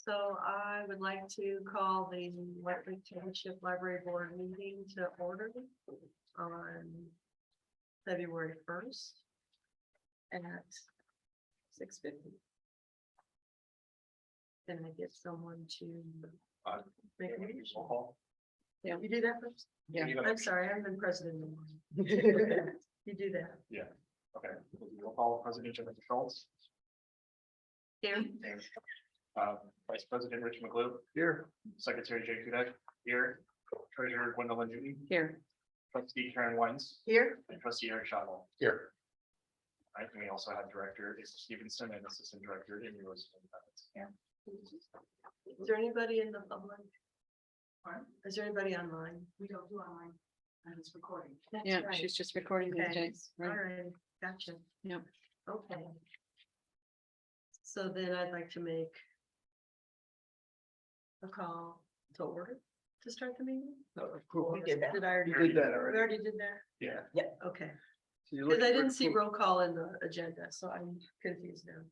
So I would like to call the White Lake Township Library Board meeting to order on February 1st at 6:50. Can I get someone to make a motion? Yeah. You do that first? Yeah. I'm sorry, I haven't been president in a while. You do that. Yeah, okay. Roll call President Jennifer Schultz. Here. Vice President Rich McGlue. Here. Secretary Jake Hudak. Here. Treasurer Gwendolyn Newton. Here, Trustee Karen Wines. Here. And Trustee Eric Shotwell. Here. All right, and we also have Director Stevenson and Assistant Director Amy Rose. Is there anybody in the public? Is there anybody online? We don't do online. And it's recording. yeah, she's just recording these Okay. days, All right? right, gotcha. Yep. Okay. So then I'd like to make a call to order to start the meeting. We did that. Did I already? We did that We already. already did that? Yeah. Okay, So you're because I looking didn't for- see roll call in the agenda, so I'm confused now.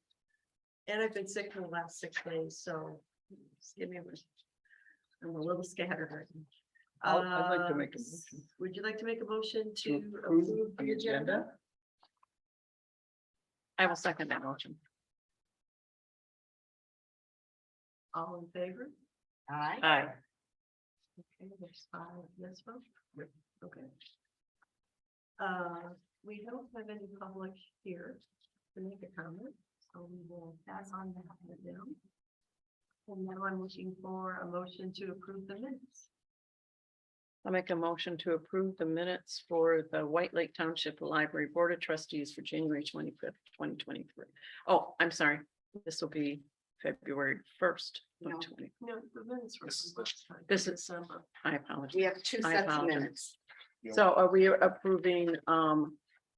And I've been sick for the last 6 days, so just give me a minute. I'm a little scattered right now. I'd like to make a motion. Would you like to make a motion To to approve approve the the agenda? agenda? I will second that motion. All in favor? Aye. Okay, there's 5 yes vote. Okay. We don't have any public here to make a comment, so we will pass on that down. And now I'm looking for a motion to approve the minutes. I'll make a motion to approve the minutes for the White Lake Township Library Board of Trustees for January 25th, 2023. Oh, I'm sorry. This will be February 1st. No. No, the minutes were. This is from the- last time, This is- December. I apologize. We have 2 I sets of apologize. minutes. So are we approving,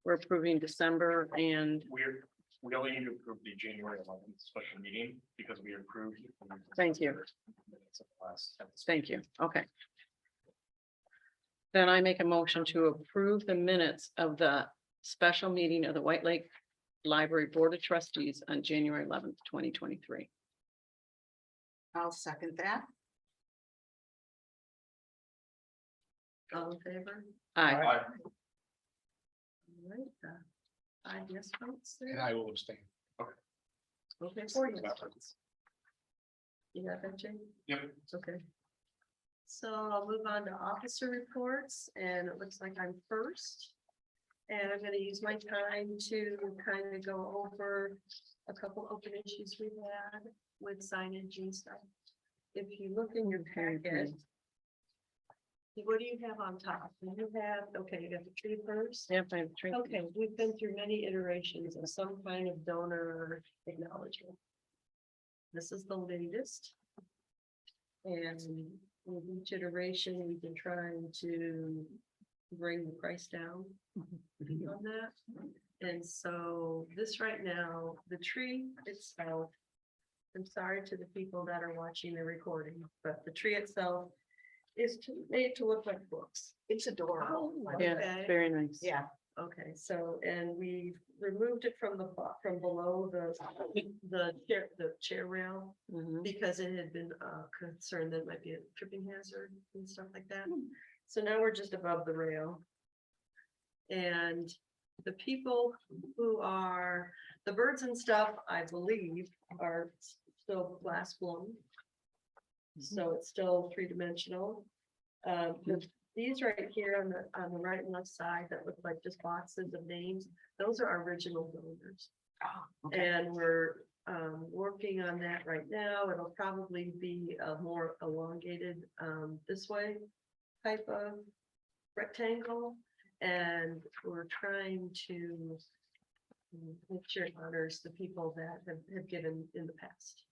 we're approving December and We only need to approve the January 11th special meeting because we approved. Thank you. Minutes of the last 10. thank you. Okay. Then I make a motion to approve the minutes of the special meeting of the White Lake Library Board of Trustees on January 11th, 2023. I'll second that. All in favor? Aye. Aye. All right, 5 yes votes And there. I will abstain. Okay, 4 yes votes. You got that, Jane? Yep. Okay. So I'll move on to officer reports, and it looks like I'm first. And I'm gonna use my time to kind of go over a couple open issues we had with signage and stuff. If you look in your packet, what do you have on top? Do you have, okay, you got the tree first? Yep, I have a tree. Okay, we've been through many iterations of some kind of donor acknowledgement. This is the latest. And with each iteration, we've been trying to bring the price down on that. And so this right now, the tree itself, I'm sorry to the people that are watching the recording, but the tree itself is made to look like books. It's adorable. Yeah, Okay. it's very nice. Yeah, Okay, so, and we removed it from from below the chair rail, Mhm. because it had been concerned that it might be a tripping hazard and stuff like that. So now we're just above the rail. And the people who are, the birds and stuff, I believe, are still glass blown. So it's still 3-dimensional. These right here on the right and left side that look like just boxes of names, those are our original donors. And we're working on that right now. It'll probably be a more elongated this way type of rectangle. And we're trying to make sure it honors the people that have given in the past.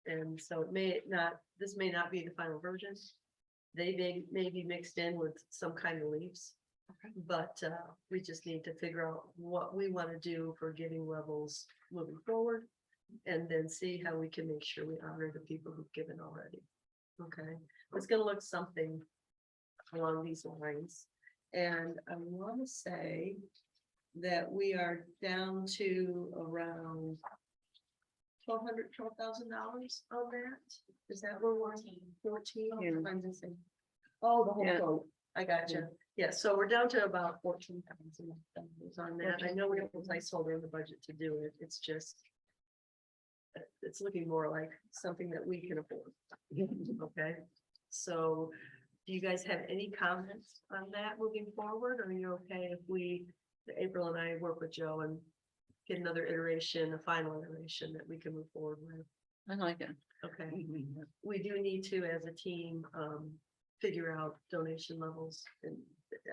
And so it may not, this may not be the final version. They may be mixed in with some kind of leaves. But we just need to figure out what we want to do for giving levels moving forward. And then see how we can make sure we honor the people who've given already. Okay, it's gonna look something along these lines. And I want to say that we are down to around $12,000 on that? Is that where we're? 14? Yeah. I'm missing. Oh, the whole Yeah. boat. I got you. Yeah, so we're down to about 14,000 on that. I know we have a placeholder in the budget to do it. It's just. It's looking more like something that we can afford. Okay, so do you guys have any comments on that moving forward? Or are you okay if April and I work with Joe and get another iteration, a final iteration that we can move forward with? I like it. Okay, we do need to, as a team, figure out donation levels. And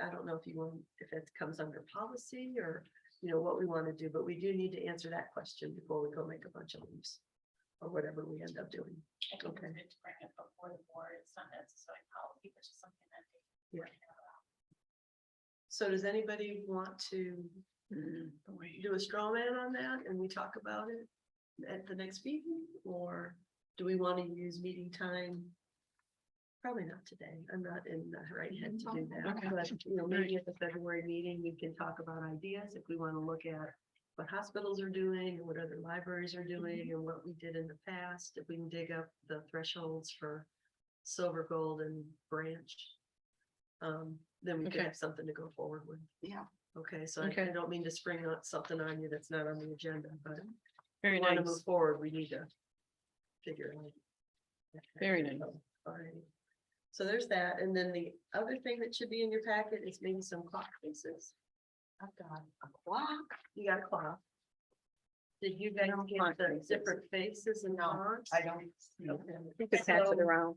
I don't know if it comes under policy or, what we want to do, but we do need to answer that question before we go make a bunch of leaves. Or whatever we end up doing. Okay. Bring it before the board, it's not necessarily policy, but just something that they. Yeah. So does anybody want to do a straw man on that and we talk about it at the next meeting? Or do we want to use meeting time? Probably not today. I'm not in the right head to do that, Okay. but maybe at the February meeting, we can talk about ideas if we want to look at what hospitals are doing and what other libraries are doing and what we did in the past. If we can dig up the thresholds for silver, gold and branch. Then we could Okay. have something to go forward with. Yeah. Okay, so Okay. I don't mean to spring on something on you that's not on the agenda, but if Very we want to nice. move forward, we need to figure it out. Very nice. All right. So there's that. And then the other thing that should be in your packet is maybe some clock faces. I've got a clock. You got a clock. Did you guys No get clock the faces. different faces and No, fonts? I don't. Okay. You could pass it around.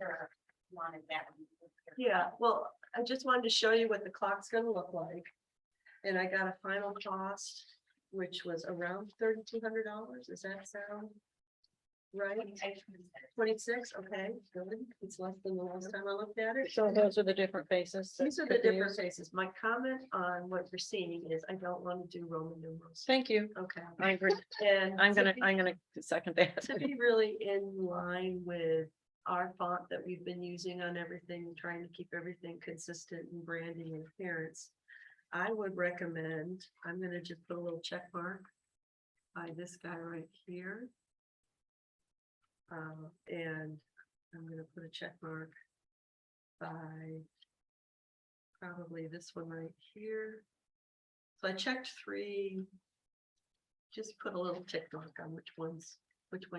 Wanted that. one. Yeah, well, I just wanted to show you what the clock's gonna look like. And I got a final cost, which was around $3,200. Does that sound right? 26, okay, good. It's less than the last time I looked at it. So those are the different faces. that These are the could be different used. faces. My comment on what you're seeing is I don't want to do Roman numerals. Thank you. Okay. I agree. And I'm to gonna second that. to be really in line with our font that we've been using on everything, trying to keep everything consistent in branding and appearance. I would recommend, I'm gonna just put a little check mark by this guy right here. And I'm gonna put a check mark by probably this one right here. So I checked 3. Just put a little tick mark on which one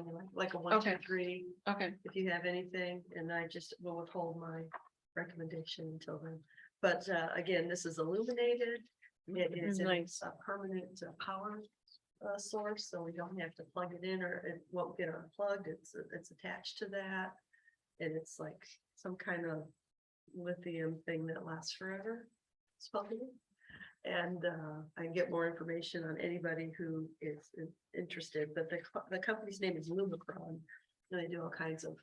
you like a 1, 2, Okay. 3, Okay, if you have anything, and I just will withhold my recommendation until then. But again, this is illuminated. It is Nice. a permanent power source, so we don't have to plug it in or it won't get unplugged. It's attached to that. And it's like some kind of lithium thing that lasts forever, supposedly. And I can get more information on anybody who is interested, but the company's name is Lumicron. And they do all kinds of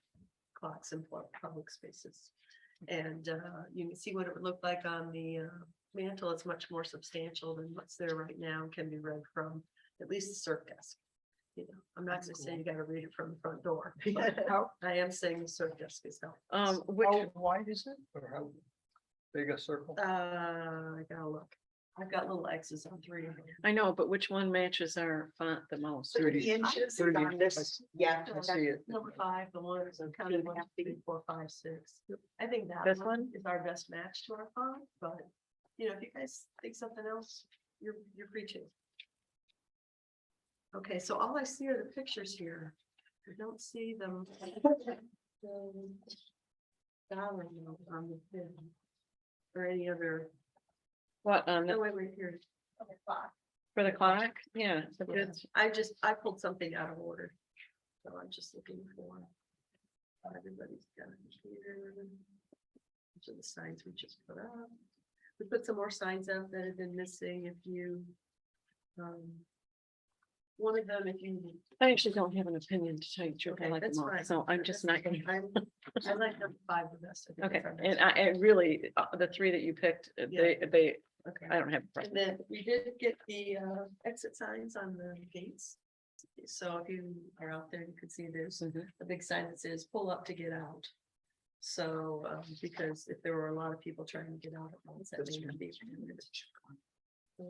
clocks in public spaces. And you can see what it would look like on the mantle. It's much more substantial than what's there right now and can be read from at least the circ desk. I'm not gonna say you gotta read it from the front door. How, I am saying the circ desk is helpful. which, How wide is it, or how big a circle? I gotta look. I've got little X's on 3 of them. I know, but which one matches our font the most? 30 inches 30, on this? Yeah. I see it. Number 5, the one is kind of 1, 2, 3, 4, 5, 6. I think that This one one? is our best match to our font, but if you guys think something else, you're free to. Okay, so all I see are the pictures here. I don't see them. Dollar amount on the thing. Or any other, What, no, wait, here. for the clock? Yeah. it's a Yeah, good- I pulled something out of order. So I'm just looking for. Everybody's got it here. Which are the signs we just put up. We put some more signs up that have been missing if you. One of them, if you. I actually don't have an opinion to tell you the truth. I Okay, like that's them all, fine. so I'm just not gonna. I like number 5 the best. I think Okay, it's our and best. I really, the 3 that you picked, they, Okay. I don't have. a And preference. then we did get the exit signs on the gates. So if you are out there, you can see there's Mhm. a big sign that says pull up to get out. So, because if there were a lot of people trying to get out at once, that may not be. So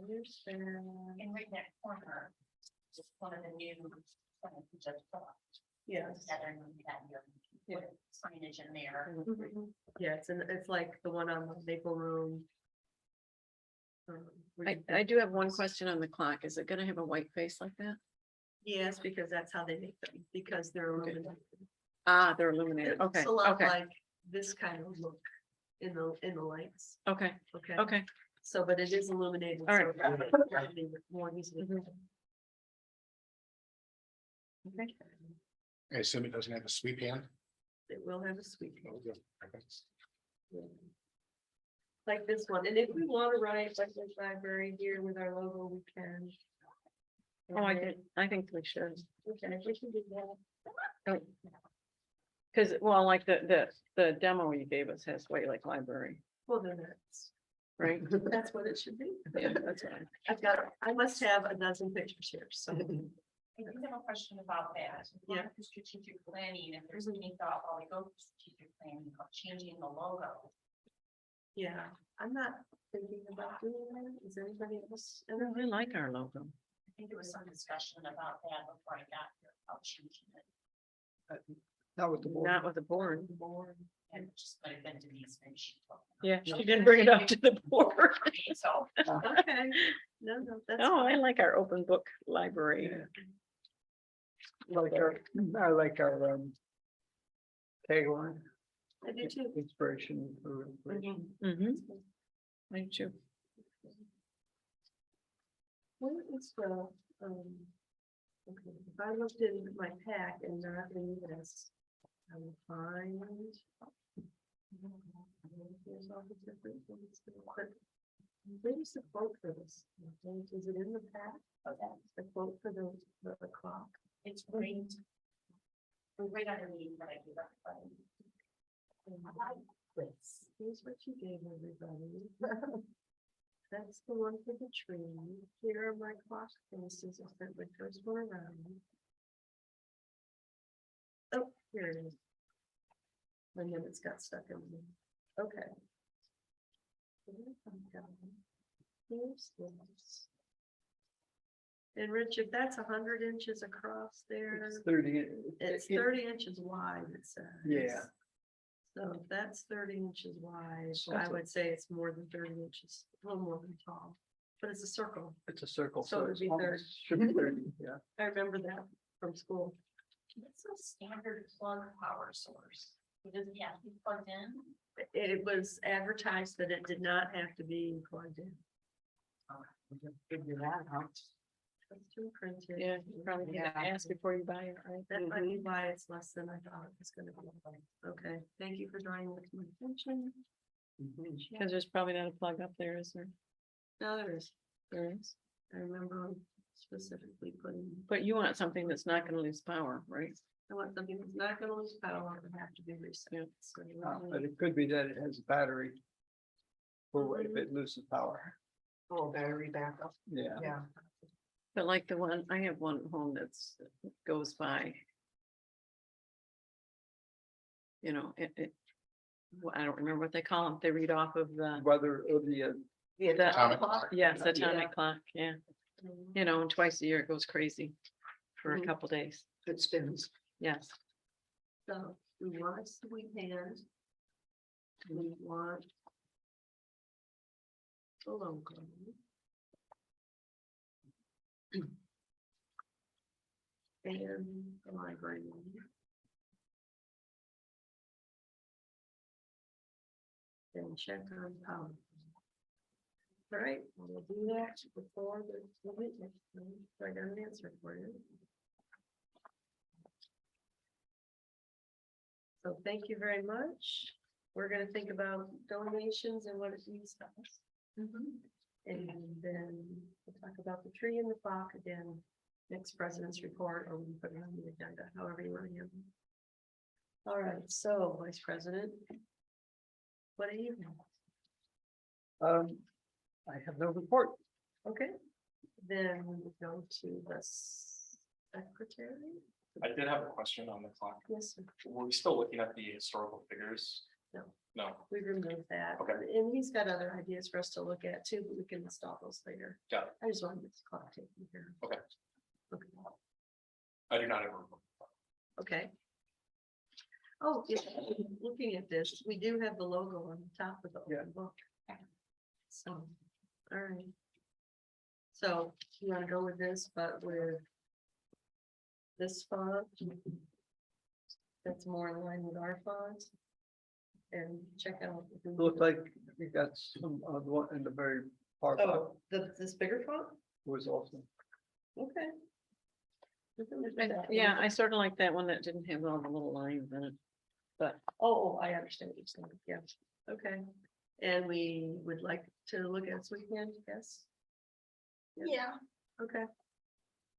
there's that. And right in that corner, just one of the new. Just Yes. together and maybe that you put signage in there. Yeah, it's like the one on the Maple Room. where you I can- do have one question on the clock. Is it gonna have a white face like that? Yes, because that's how they make them, because they're Okay. illuminated. Ah, they're illuminated. Okay, It's a lot okay, like this kind of look in the lights, okay, okay? okay. So, but it is illuminated. All so right. that'll be more easily. Mhm. Okay. I assume it doesn't have a sweep hand. It will have a sweep. Okay. Yeah. Like this one, and if we want to write like this library here with our logo, we can. Oh, I think we should. Okay, we can do that. Cause, well, like the demo you gave us has White Lake Library, Well, then right? that's what it should be. Yeah, that's right. I must have a dozen pictures here, so. I do have a question about that. Yeah. For strategic planning, if there's any thought while we go through strategic planning of changing the logo. Yeah, I'm not thinking about doing that. Is anybody else? I really like our logo. I think there was some discussion about that before I got here, about changing it. Not with the board. Not with the board. And it just might have been Denise when she. talked about Yeah, it. she didn't bring it up to the board. So. Okay, no, that's. Oh, I like our open book library. Like I like our tagline, I do too. inspiration for inspiration. Mm-hmm. Me too. What is the, okay, if I looked in my pack and not in this, I will find. There's all the different ones, but where's the quote for this? Is it in the pack? Okay, the quote for the clock. It's great. We're right underneath what I do. Here's what you gave everybody. That's the one for the tree. Here are my clock faces. I sent my first one around. Oh, here it is. And then it's got stuck in there. Okay. Here's this. And Rich, if that's 100 inches across there, It's 30. it's it- 30 inches wide, it says. Yeah. So if that's 30 inches wide, So I it's a- would say it's more than 30 inches, a little more than tall, but it's a circle. It's a circle, So so it'd it's be almost, should be 30, yeah. I remember that from school. It's a standard plug power source. It doesn't have to be plugged in. It was advertised that it did not have to be plugged in. Figure that out. It's too printed. Yeah, you probably have to ask before you buy it, right? That might be why it's less than I thought it was gonna be. Okay, thank you for drawing that to my attention. Cause there's probably not a plug up there, is there? No, there is. There is. I remember specifically putting, But you want something that's not gonna lose power, right? I want something that's not gonna lose power and have to be reset. Yeah. So, But it could be that it has a battery. For if it loses power, Oh, battery backup, yeah. yeah. But like the one, I have one at home that's goes by. You know, well, I don't remember what they call them. They read off of the, Whether or the, The Atomic clock. yes, Yeah. atomic clock, yeah. You know, and twice a year it goes crazy for a Mhm. couple days. It spins. Yes. So we want a sweep hand. We want. The logo. And the library. And check on power. All right, we'll do that before the meeting. So I got an answer for you. So thank you very much. We're gonna think about donations and what it means to us. And then we'll talk about the tree and the clock again, next president's report, or we can put it on the agenda, however you want to handle it. All right, so Vice President. What do you have? I have no report. Okay, then we will go to the secretary. I did have a question on the clock. Yes, sir. Were we still looking at the historical figures? No. No, We removed that. Okay. And he's got other ideas for us to look at too, but we can install those later. got it. I just wanted this clock taken care of. Okay. Okay. I do not have a. Okay. Oh, yeah, looking at this, we do have the logo on the top of the Yeah. open book. So, all right. So you wanna go with this, but with this font? That's more in line with our font. And check out. if we- Looked like we got some on one in the very far back Oh, this bigger font? was also. Okay. We can look at that Yeah, one. I sort of like that one that didn't have all the little lines in it. Oh, I understand what you're saying, yeah, okay. And we would like to look at this weekend, yes? Yeah, Okay,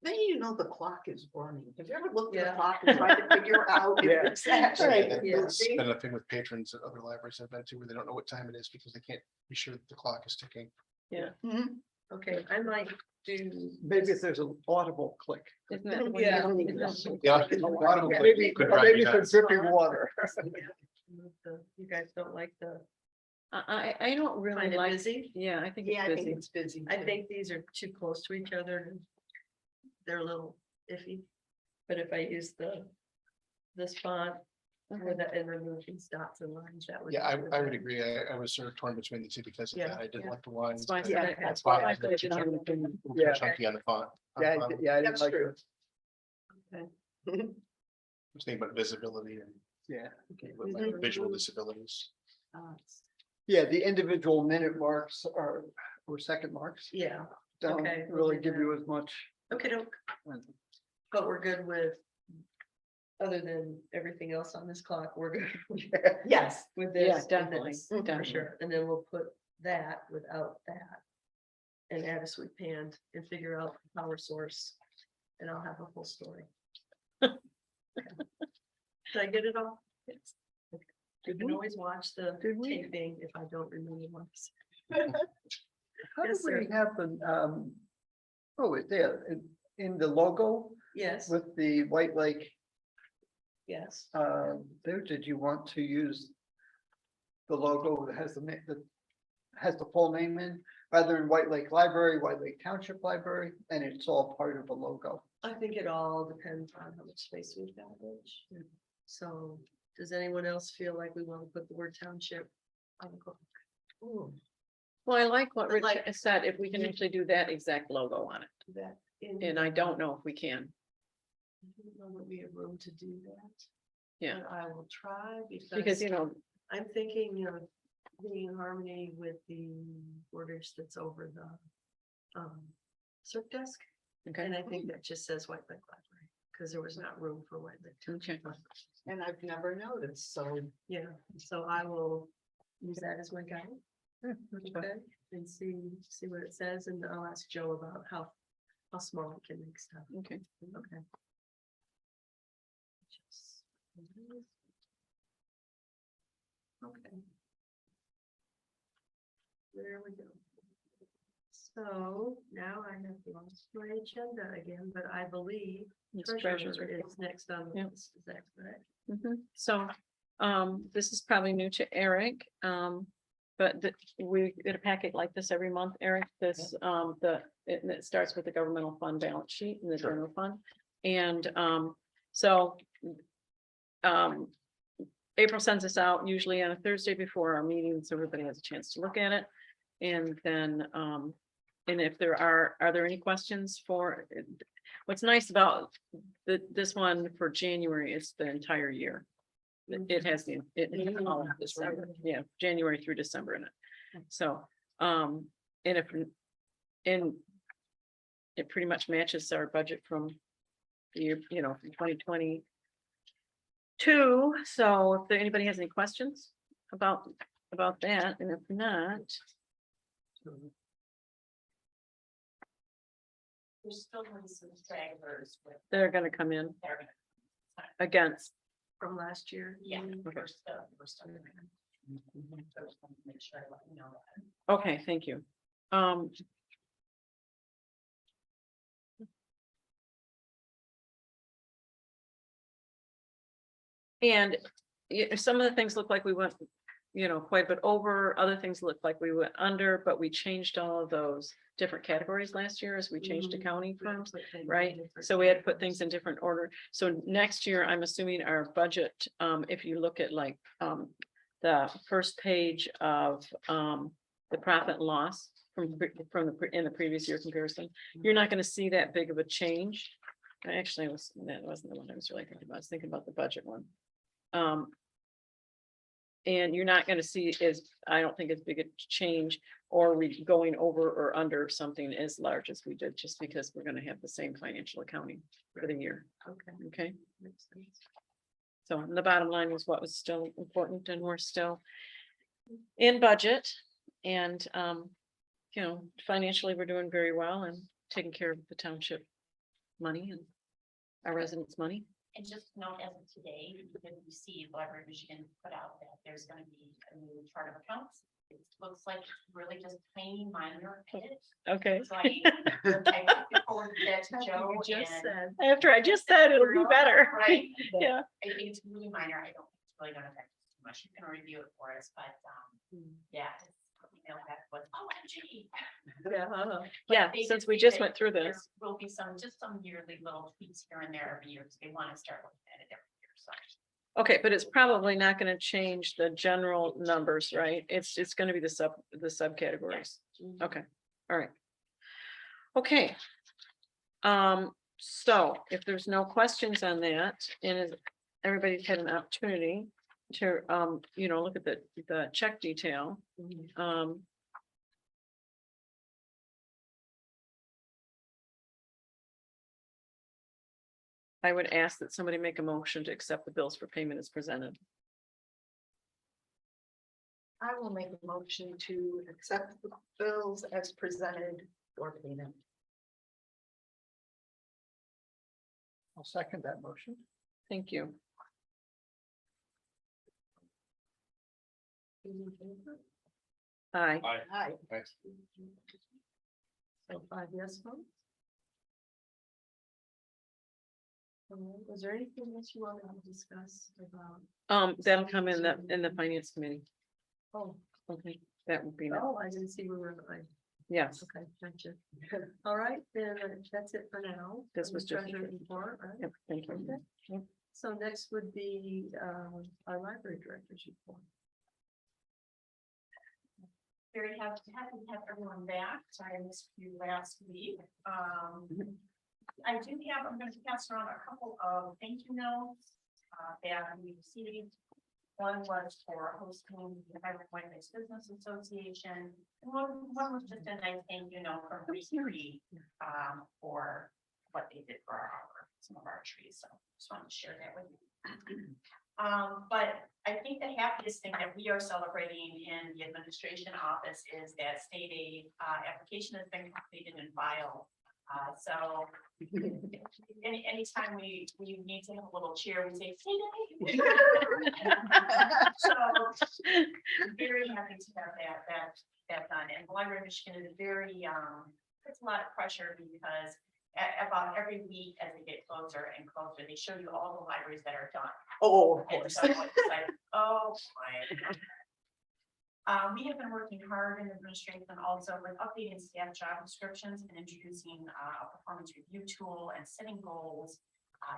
then you know the clock is running. Have you ever looked at Yeah. the clock and tried to figure out if Yeah. it's actually? Yeah. It's been a thing with patrons at other libraries I've been to where they don't know what time it is because they can't be sure that the clock is ticking. Mhm. okay, I might do. Maybe if there's an audible click. Isn't that the one? Yeah. Yeah. a lot of them Maybe, could or drive maybe you some nuts. dripping water. You guys don't like the, I don't really find it like, busy? yeah, I think Yeah, I it's think busy. it's busy. I too. think these are too close to each other. And they're a little iffy. But if I use this font with that and remove these dots and lines, that would. Yeah, I be would good. agree. I was sort of torn between the two because of Yeah, that. I didn't yeah. like the lines. That's why I but said Yeah, I- that's why why I said I didn't have an opinion. Yeah. Chunky on the font. Yeah, yeah, I didn't That's like true. it. I was thinking about visibility and Yeah, with my visual disabilities. yeah, the individual minute marks are, or second marks, Yeah, don't Okay, we'll really do give that. you as much. okay, but we're good with. Other than everything else on this clock, we're good Yes, with Yeah, this. and definitely, this, For definitely. sure, and then we'll put that without that. And add a sweep hand and figure out the power source. And I'll have a full story. Okay. Did I get it all? Yes. Okay. You can always watch the Did we- taping if I don't remember once. How did Yes, we sir. have oh, it's there, in the logo Yes, with the White Lake, yes. there, did you want to use the logo that has the name, that has the full name in, rather than White Lake Library, White Lake Township Library, and it's all part of the logo? I think it all depends on how much space we've got, Rich. So, does anyone else feel like we want to put the word township on the clock? Ooh, Well, I like what But Rich like- said, if we can actually do that exact logo on it, do that. in and I the- don't know if we can. I don't know that we have room to do that. Yeah. But I will try Because, you know, I'm thinking of being in harmony with the orders that's over the circ desk. okay, And I think that just says White Lake Library, because there was not room for White Lake. okay, and I've never noticed, so. Yeah, so I will use that as my guide. Yeah, that's fine. Okay, and see what it says, and I'll ask Joe about how small we can make stuff. okay. Okay. Okay. There we go. So now I have lost my agenda again, but I believe It's treasurer treasurer's report. is next on the Yeah. list, is that correct? So, this is probably new to Eric, but we get a packet like this every month, Eric, this, it starts with the governmental fund balance sheet and the Sure. general fund. And, so, April sends us out usually on a Thursday before our meeting, so everybody has a chance to look at it. And then, and if there are there any questions for, what's nice about this one for January is the entire year. It has all of December, yeah, January through December in it. So, and it pretty much matches our budget from the year, from 2022. So if anybody has any questions about that, and if not, There's still gonna be some stragglers with. they're gonna come in they're gonna- against. From last year? Yeah, Mm, we're still gonna- I just wanted to make sure I let you know that. Okay, thank you. And some of the things look like we went quite a bit over. Other things looked like we went under, but we changed all of those different categories last year as we changed Mhm. accounting We had firms. put things in Right, different so we had to put categories. things in different order. So next year, I'm assuming our budget, if you look at like, the first page of, the profit and loss in the previous year comparison, you're not gonna see that big of a change. Actually, that wasn't the one I was really thinking about. I was thinking about the budget one. And you're not gonna see I don't think as big a change or going over or under something as large as we did, just because we're gonna have the same financial accounting for the year. Okay, Okay, makes sense. so the bottom line was what was still important, and we're still in budget. And, financially, we're doing very well and taking care of the township money and our residents' money. And just note as of today, you can receive Library of Michigan put out that there's gonna be a new chart of accounts. It looks like it's really just tiny minor edits. Okay, So I forwarded that to Joe. You just and- said. after I just said it'll be better. Right. Yeah, I think it's really minor. I don't think it's really gonna affect us too much. You can review it for us, but, yeah. it's- email that was, OMG. Yeah. yeah, They since did we say just that went through there this. Will be some yearly little tweaks here and there every year, because they wanna start looking at it every year, so. Okay, but it's probably not gonna change the general numbers, right? It's gonna be the subcategories. Okay, all right. Okay. So if there's no questions on that, and everybody's had an opportunity to, look at the check detail. I would ask that somebody make a motion to accept the bills for payment as presented. I will make a motion to accept the bills as presented for payment. I'll second that motion. Thank you. Aye. Aye. So 5 yes votes. Was there anything else you wanted to discuss about? That'll come in the finance committee. Oh, Okay, that would be, no. no, I didn't see we were. Yes, Okay, gotcha. All right, then that's it for now. This for was the just- treasurer report, right? yep, thank you. Okay. So next would be our library director's report. Very happy to have everyone back. Sorry, I missed you last week. I'm gonna pass around a couple of thank you notes that we received. One was for hosting the Hybrid White Business Association. And one was just a nice thank you note from Free for what they did for some of our trees. So just wanted to share that with you. But I think the happiest thing that we are celebrating in the administration office is that state aid application has been completed and filed. So anytime we need to have a little cheer, we say state aid. So I'm very happy to have that done. And the Library of Michigan is very, it's a lot of pressure because about every week as they get closer and closer, they show you all the libraries that are done. Oh, of And course. so it's like, oh, my. We have been working hard in administration also with updating staff job descriptions and introducing a performance review tool and setting goals.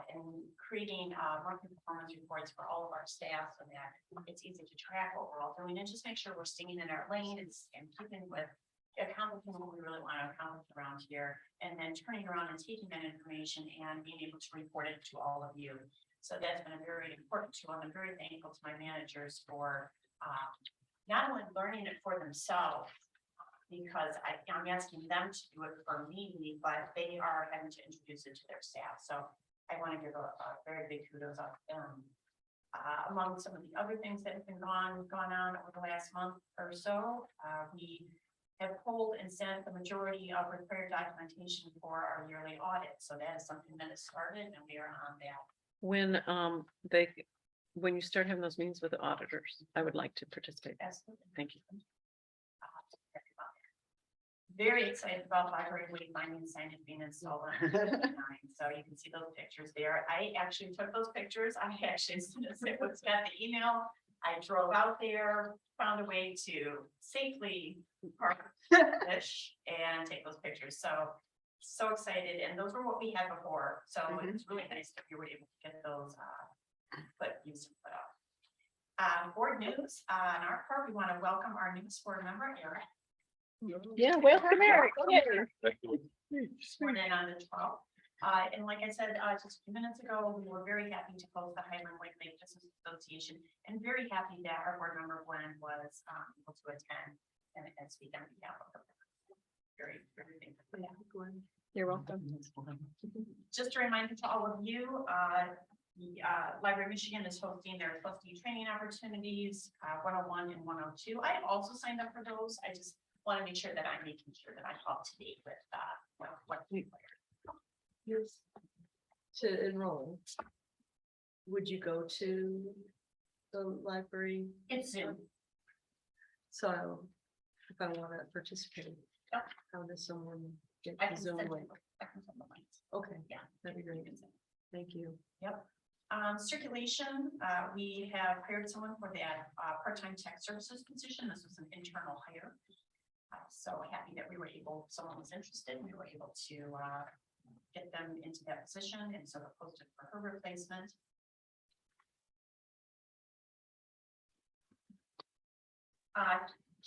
And creating monthly performance reports for all of our staff so that it's easy to track what we're all doing and just make sure we're staying in our lane and keeping with accomplishing what we really want to accomplish around here, and then turning around and taking that information and being able to report it to all of you. So that's been very important to us. I'm very thankful to my managers for not only learning it for themselves, because I'm asking them to do it for me, but they are having to introduce it to their staff. So I want to give a very big kudos out to them. Among some of the other things that have been gone on over the last month or so, we have pulled and sent the majority of required documentation for our yearly audit. So that is something that has started and we are on that. When you start having those meetings with the auditors, I would like to participate. Absolutely. Thank you. Very excited about library wayfinding signage being installed on 59. So you can see those pictures there. I actually took those pictures. I actually, as soon as it was got the email, I drove out there, found a way to safely park the fish and take those pictures. So excited. And those were what we had before. So it's really nice that we were able to get those, put up. Board news, on our part, we want to welcome our newest board member, Eric. Yeah, welcome, Eric. Sworn in on the 12th. And like I said, just a few minutes ago, we were very happy to close the Highland White Lake Business Association and very happy that our board member Glenn was able to attend and speak on behalf of them. Very thankful for that. You're welcome. Just a reminder to all of you, the Library of Michigan is hosting their trustee training opportunities, 101 and 102. I also signed up for those. I just want to make sure that I'm making sure that I'm up to date with what we Yes. To enroll. Would you go to the library? It's Zoom. So if I want to participate, Yep. how does someone get I the can Zoom send link? I can send the links. Okay, Yeah. that'd be great. Thank you. Yep. Circulation, we have hired someone for that part-time tech services position. This was an internal hire. So happy that we were able, someone was interested, we were able to get them into that position, and so posted for her replacement.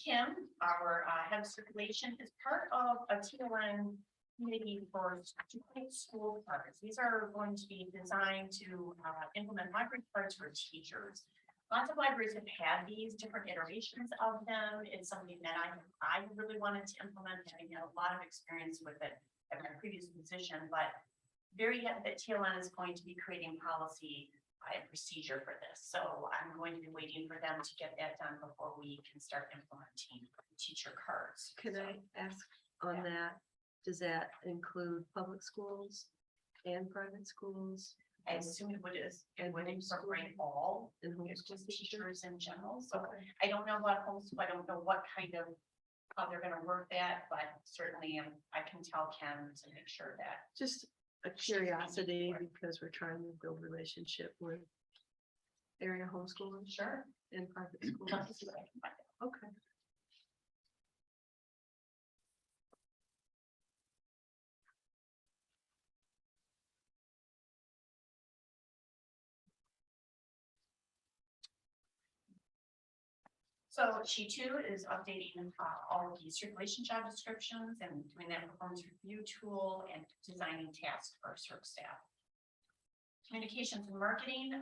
Kim, our head of circulation, is part of a TLN committee for student school cards. These are going to be designed to implement library cards for teachers. Lots of libraries have had these different iterations of them. It's something that I really wanted to implement, having had a lot of experience with it at my previous position, but very happy that TLN is going to be creating policy and procedure for this. So I'm going to be waiting for them to get that done before we can start implementing teacher cards. Can I ask on that, does that include public schools and private schools? I assume it would And incorporate all, And it's homeschool just teachers? teachers in general. So Okay. I don't know about homeschool. I don't know what kind of, how they're gonna work that, but certainly I can tell Ken to make sure that. Just a curiosity because we're trying to build relationship with area homeschoolers Sure. and private schools. Love to see what I can find out. Okay. So she too is updating all of the circulation job descriptions and doing that performance review tool and designing tasks for her staff. Communications and marketing,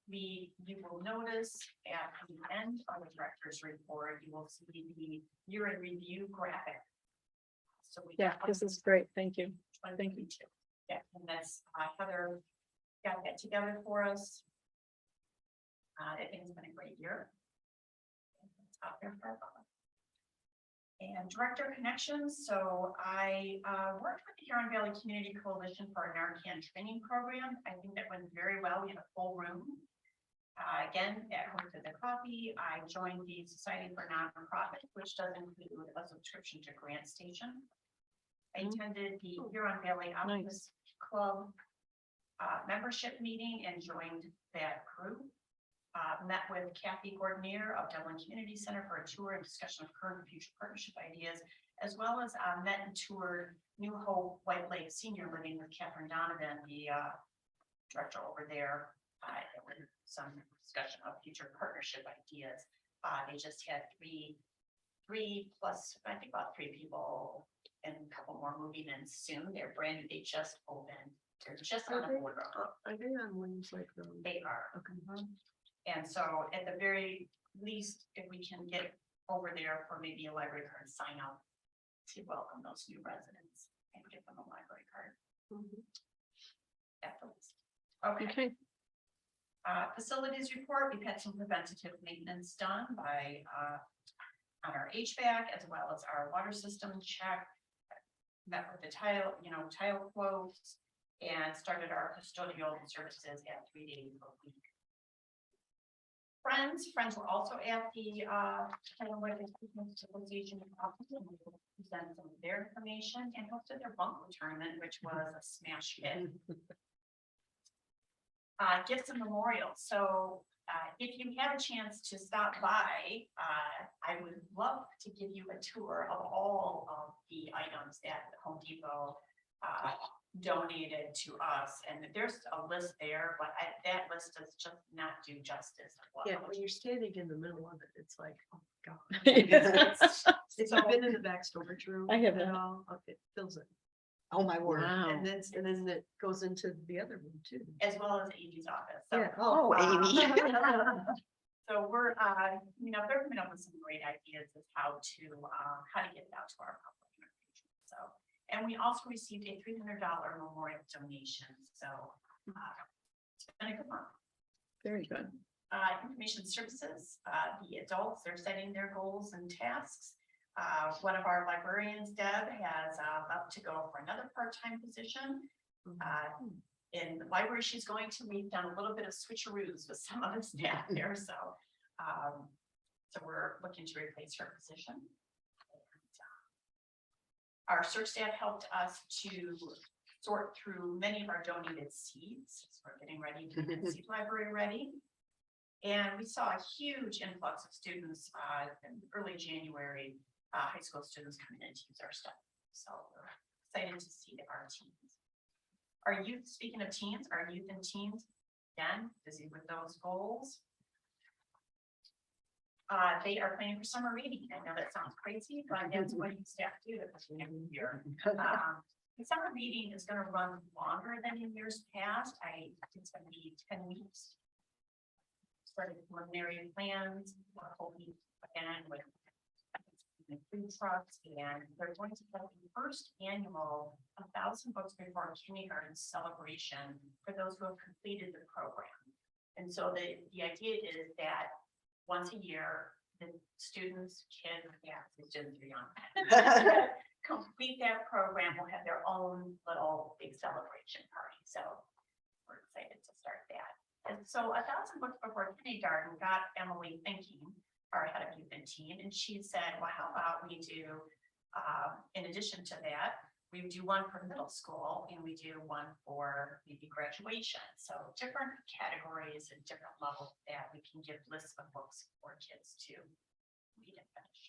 you will notice at the end of the director's report, you will see the year in review graphic. So we Yeah, this is great. Thank you. Thank you. Yeah, and that's Heather got that together for us. I think it's been a great year. It's out there for everyone. And director connections, so I worked with the Huron Valley Community Coalition for our Narcan training program. I think that went very well. We had a full room. Again, at Home to the Coffee, I joined the Society for Nonprofit, which does include a subscription to Grant Station. I attended the Huron Valley Optimist Club membership meeting and joined that group. Met with Kathy Gordonier of Dublin Community Center for a tour and discussion of current and future partnership ideas, as well as met and toured New Hope White Lake Senior Living with Catherine Donovan, the director over there. With some discussion of future partnership ideas. They just had three plus, I think about 3 people and a couple more moving in soon. They're brand new. They just opened. They're just on the border. Are they on Williams Lake Road? They are. Okay. And so at the very least, if we can get over there for maybe a library card sign up to welcome those new residents and give them a library card at the least. Okay. Facilities report, we've had some preventative maintenance done by on our HVAC as well as our water system check. Met with the tile quotes and started our custodial services at 3 days a week. Friends were also at the Association conference and presented some of their information and hosted their bunko tournament, which was a smash hit. Gifts and memorials. So if you have a chance to stop by, I would love to give you a tour of all of the items that Home Depot donated to us. And there's a list there, but that list does just not do justice. of what Yeah, Home when you're standing in the middle of it, it's like, oh, God. Yes. If you've been in the back storage room. I have at not. all, it fills it. Oh, my word. Wow. And then it goes into the other room too. as well as Amy's office. So, Yeah. Oh, Amy. So we're, they're coming up with some great ideas of how to get it out to our public. in the future. So, and we also received a $300 memorial donation. So it's been a good month. Very good. Information services, the adults, they're setting their goals and tasks. One of our librarians, Deb, has up to go for another part-time position. In the library she's going to, we've done a little bit of switcheroos with some of the staff there, so we're looking to replace her position. Our search staff helped us to sort through many of our donated seeds, so we're getting ready to get the seed library ready. And we saw a huge influx of students in early January, high school students coming in to use our stuff. So we're excited to see our teens. Our youth, speaking of teens, our youth and teens, again, busy with those goals. They are planning for summer reading. I know that sounds crazy, but that's what you staff do at this time of year. The summer reading is going to run longer than in years past. It's going to be 10 weeks. Started preliminary plans, hoping again with food trucks, and they're going to have the first annual 1,000 books before kindergarten celebration for those who have completed the program. And so the idea is that once a year, the students, kids, students are young, complete that program, will have their own little big celebration party. So we're excited to start that. And so 1,000 books before kindergarten got Emily thinking, our head of youth and teen, and she said, well, how about we do, in addition to that, we do one for middle school and we do one for maybe graduation. So different categories and different levels that we can give lists of books for kids to read and finish.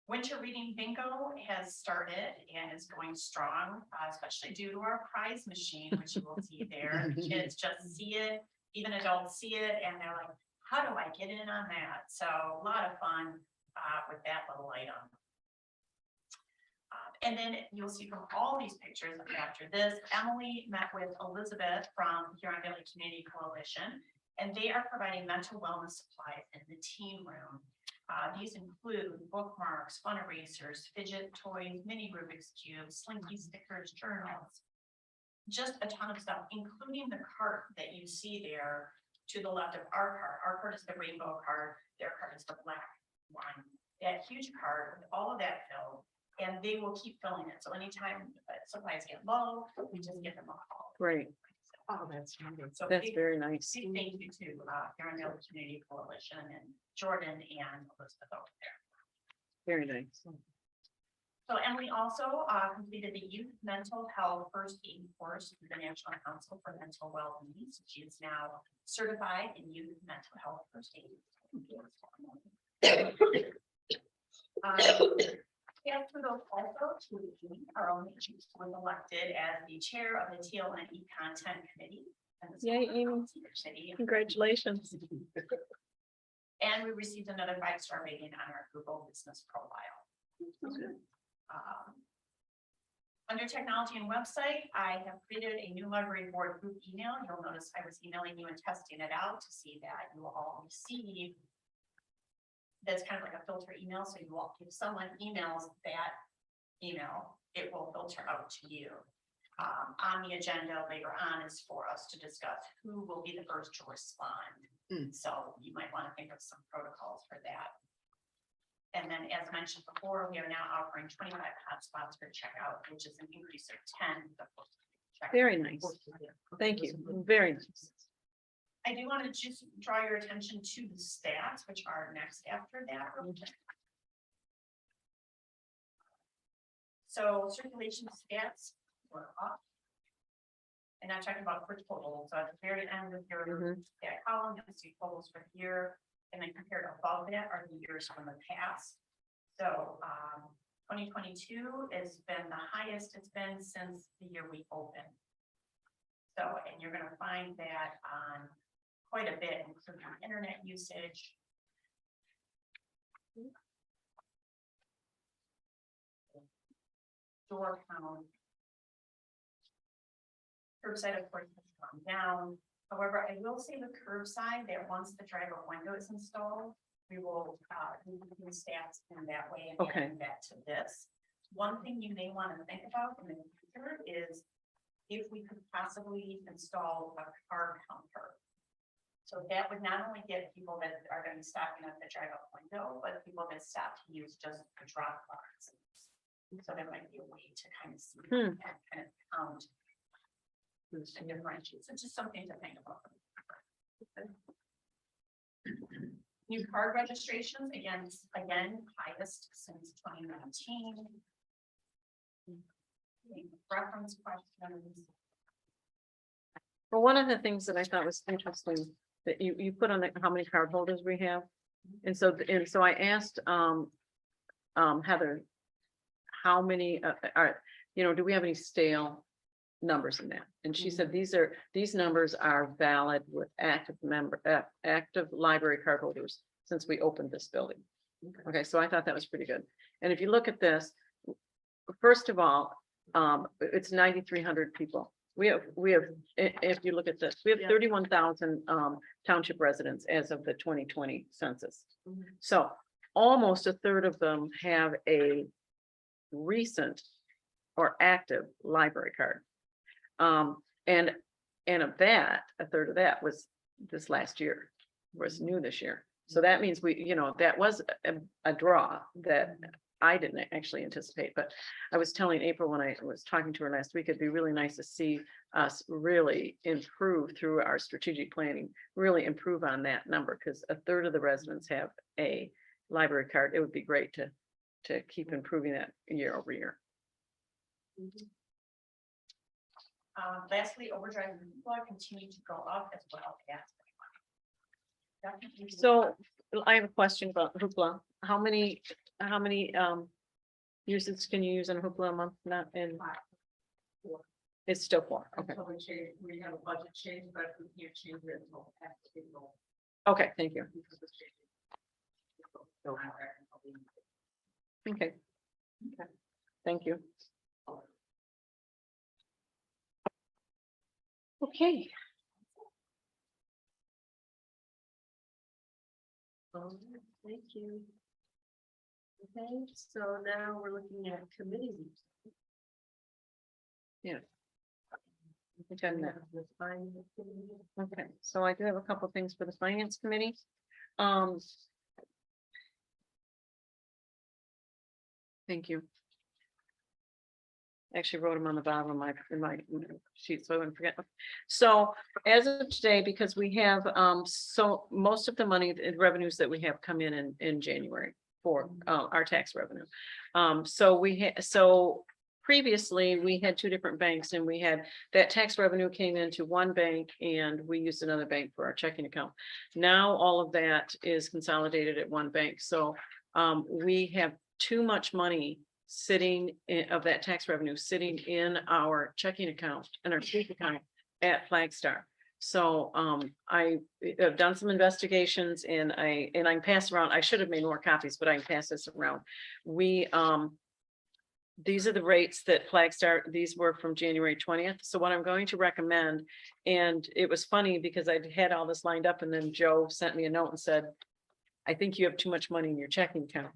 Winter reading bingo has started and is going strong, especially due to our prize machine, which you will see there. The kids just see it, even adults see it, and they're like, how do I get in on that? So a lot of fun with that little item. And then you'll see from all these pictures after this, Emily met with Elizabeth from Huron Valley Community Coalition, and they are providing mental wellness supplies in the teen room. These include bookmarks, fun erasers, fidget toys, mini Rubik's cubes, slinky stickers, journals, just a ton of stuff, including the cart that you see there to the left of our cart. Our cart is the rainbow cart, their cart is the black one. That huge cart with all of that filled, and they will keep filling it. So anytime supplies get low, we just give them a call. Great. Oh, that's wonderful. So That's very nice. big thank you to Huron Valley Community Coalition and Jordan and Elizabeth over there. Very nice. So Emily also completed the Youth Mental Health First Aid course through the National Council for Mental Wellbeing. So she is now certified in Youth Mental Health First Aid. Our own was elected as the chair of the TLNE Content Committee. and the Yay, School Amy. Policy Committee. Congratulations. And we received another 5-star rating on our Google Business Profile. Under technology and website, I have created a new library board group email. You'll notice I was emailing you and testing it out to see that you will all receive. That's kind of like a filter email. So you will, if someone emails that email, it will filter out to you. On the agenda later on is for us to discuss who will be the first to respond. So you might want to think of some protocols for that. And then, as mentioned before, we are now offering 25 hotspots for checkout, which is an increase of 10. Very nice. Thank you. Very nice. I do want to just draw your attention to the stats, which are next after that. real quick. So circulation stats were up. And I'm talking about for total, so at the very end of your, Mhm. that column, you'll see totals for the year, and then compared above that are the years from the past. So, 2022 has been the highest it's been since the year we opened. So, and you're gonna find that on quite a bit, including internet usage. Door count. Curbside, of course, has gone down. However, I will say the curbside, that once the drive-up window is installed, we will, do stats in that way and Okay. add that to this. One thing you may want to think about in the future is if we could possibly install a card counter. So that would not only get people that are going to be stopping at the drive-up window, but people that stop to use just the drop box. So that might be a way to kind of see and kind of count and differentiate. So just something to think about. New card registrations, again, highest since 2019. Reference questions. Well, one of the things that I thought was interesting that you put on the, how many card holders we have. And so I asked, Heather, how many, do we have any stale numbers in that? And she said, these numbers are valid with active library card holders since we opened this building. Okay, so I thought that was pretty good. And if you look at this, first of all, it's 9,300 people. We have, if you look at this, we have Yeah. 31,000 township residents as of the 2020 census. Mhm. So almost a third of them have a recent or active library card. And of that, a third of that was this last year, was new this year. So that means that was a draw that I didn't actually anticipate, but I was telling April when I was talking to her last week, it'd be really nice to see us really improve through our strategic planning, really improve on that number, because a third of the residents have a library card. It would be great to keep improving that year over year. Lastly, overdrive and hoopla continue to go up as well. So I have a question about Hoopla. How many uses can you use in Hoopla a month? Not in. It's still 4. Okay. We have a budget change, but we can't change it until after April. Okay, thank you. Okay. Thank you. Okay. Thank you. Okay, so now we're looking at committees. Yeah. I think I'm there. The finance committee. Okay, so I do have a couple things for the finance committee. Thank you. Actually wrote them on the bottom of my sheet, so I wouldn't forget. So as of today, because we have, so most of the money, the revenues that we have come in January for, our tax revenue. So previously, we had 2 different banks, and we had, that tax revenue came into one bank and we used another bank for our checking account. Now, all of that is consolidated at one bank, so we have too much money sitting of that tax revenue sitting in our checking account and our sweep account at Flagstar. So I have done some investigations and I passed around, I should have made more copies, but I can pass this around. These are the rates that Flagstar, these were from January 20th. So what I'm going to recommend, and it was funny because I had all this lined up and then Joe sent me a note and said, I think you have too much money in your checking account.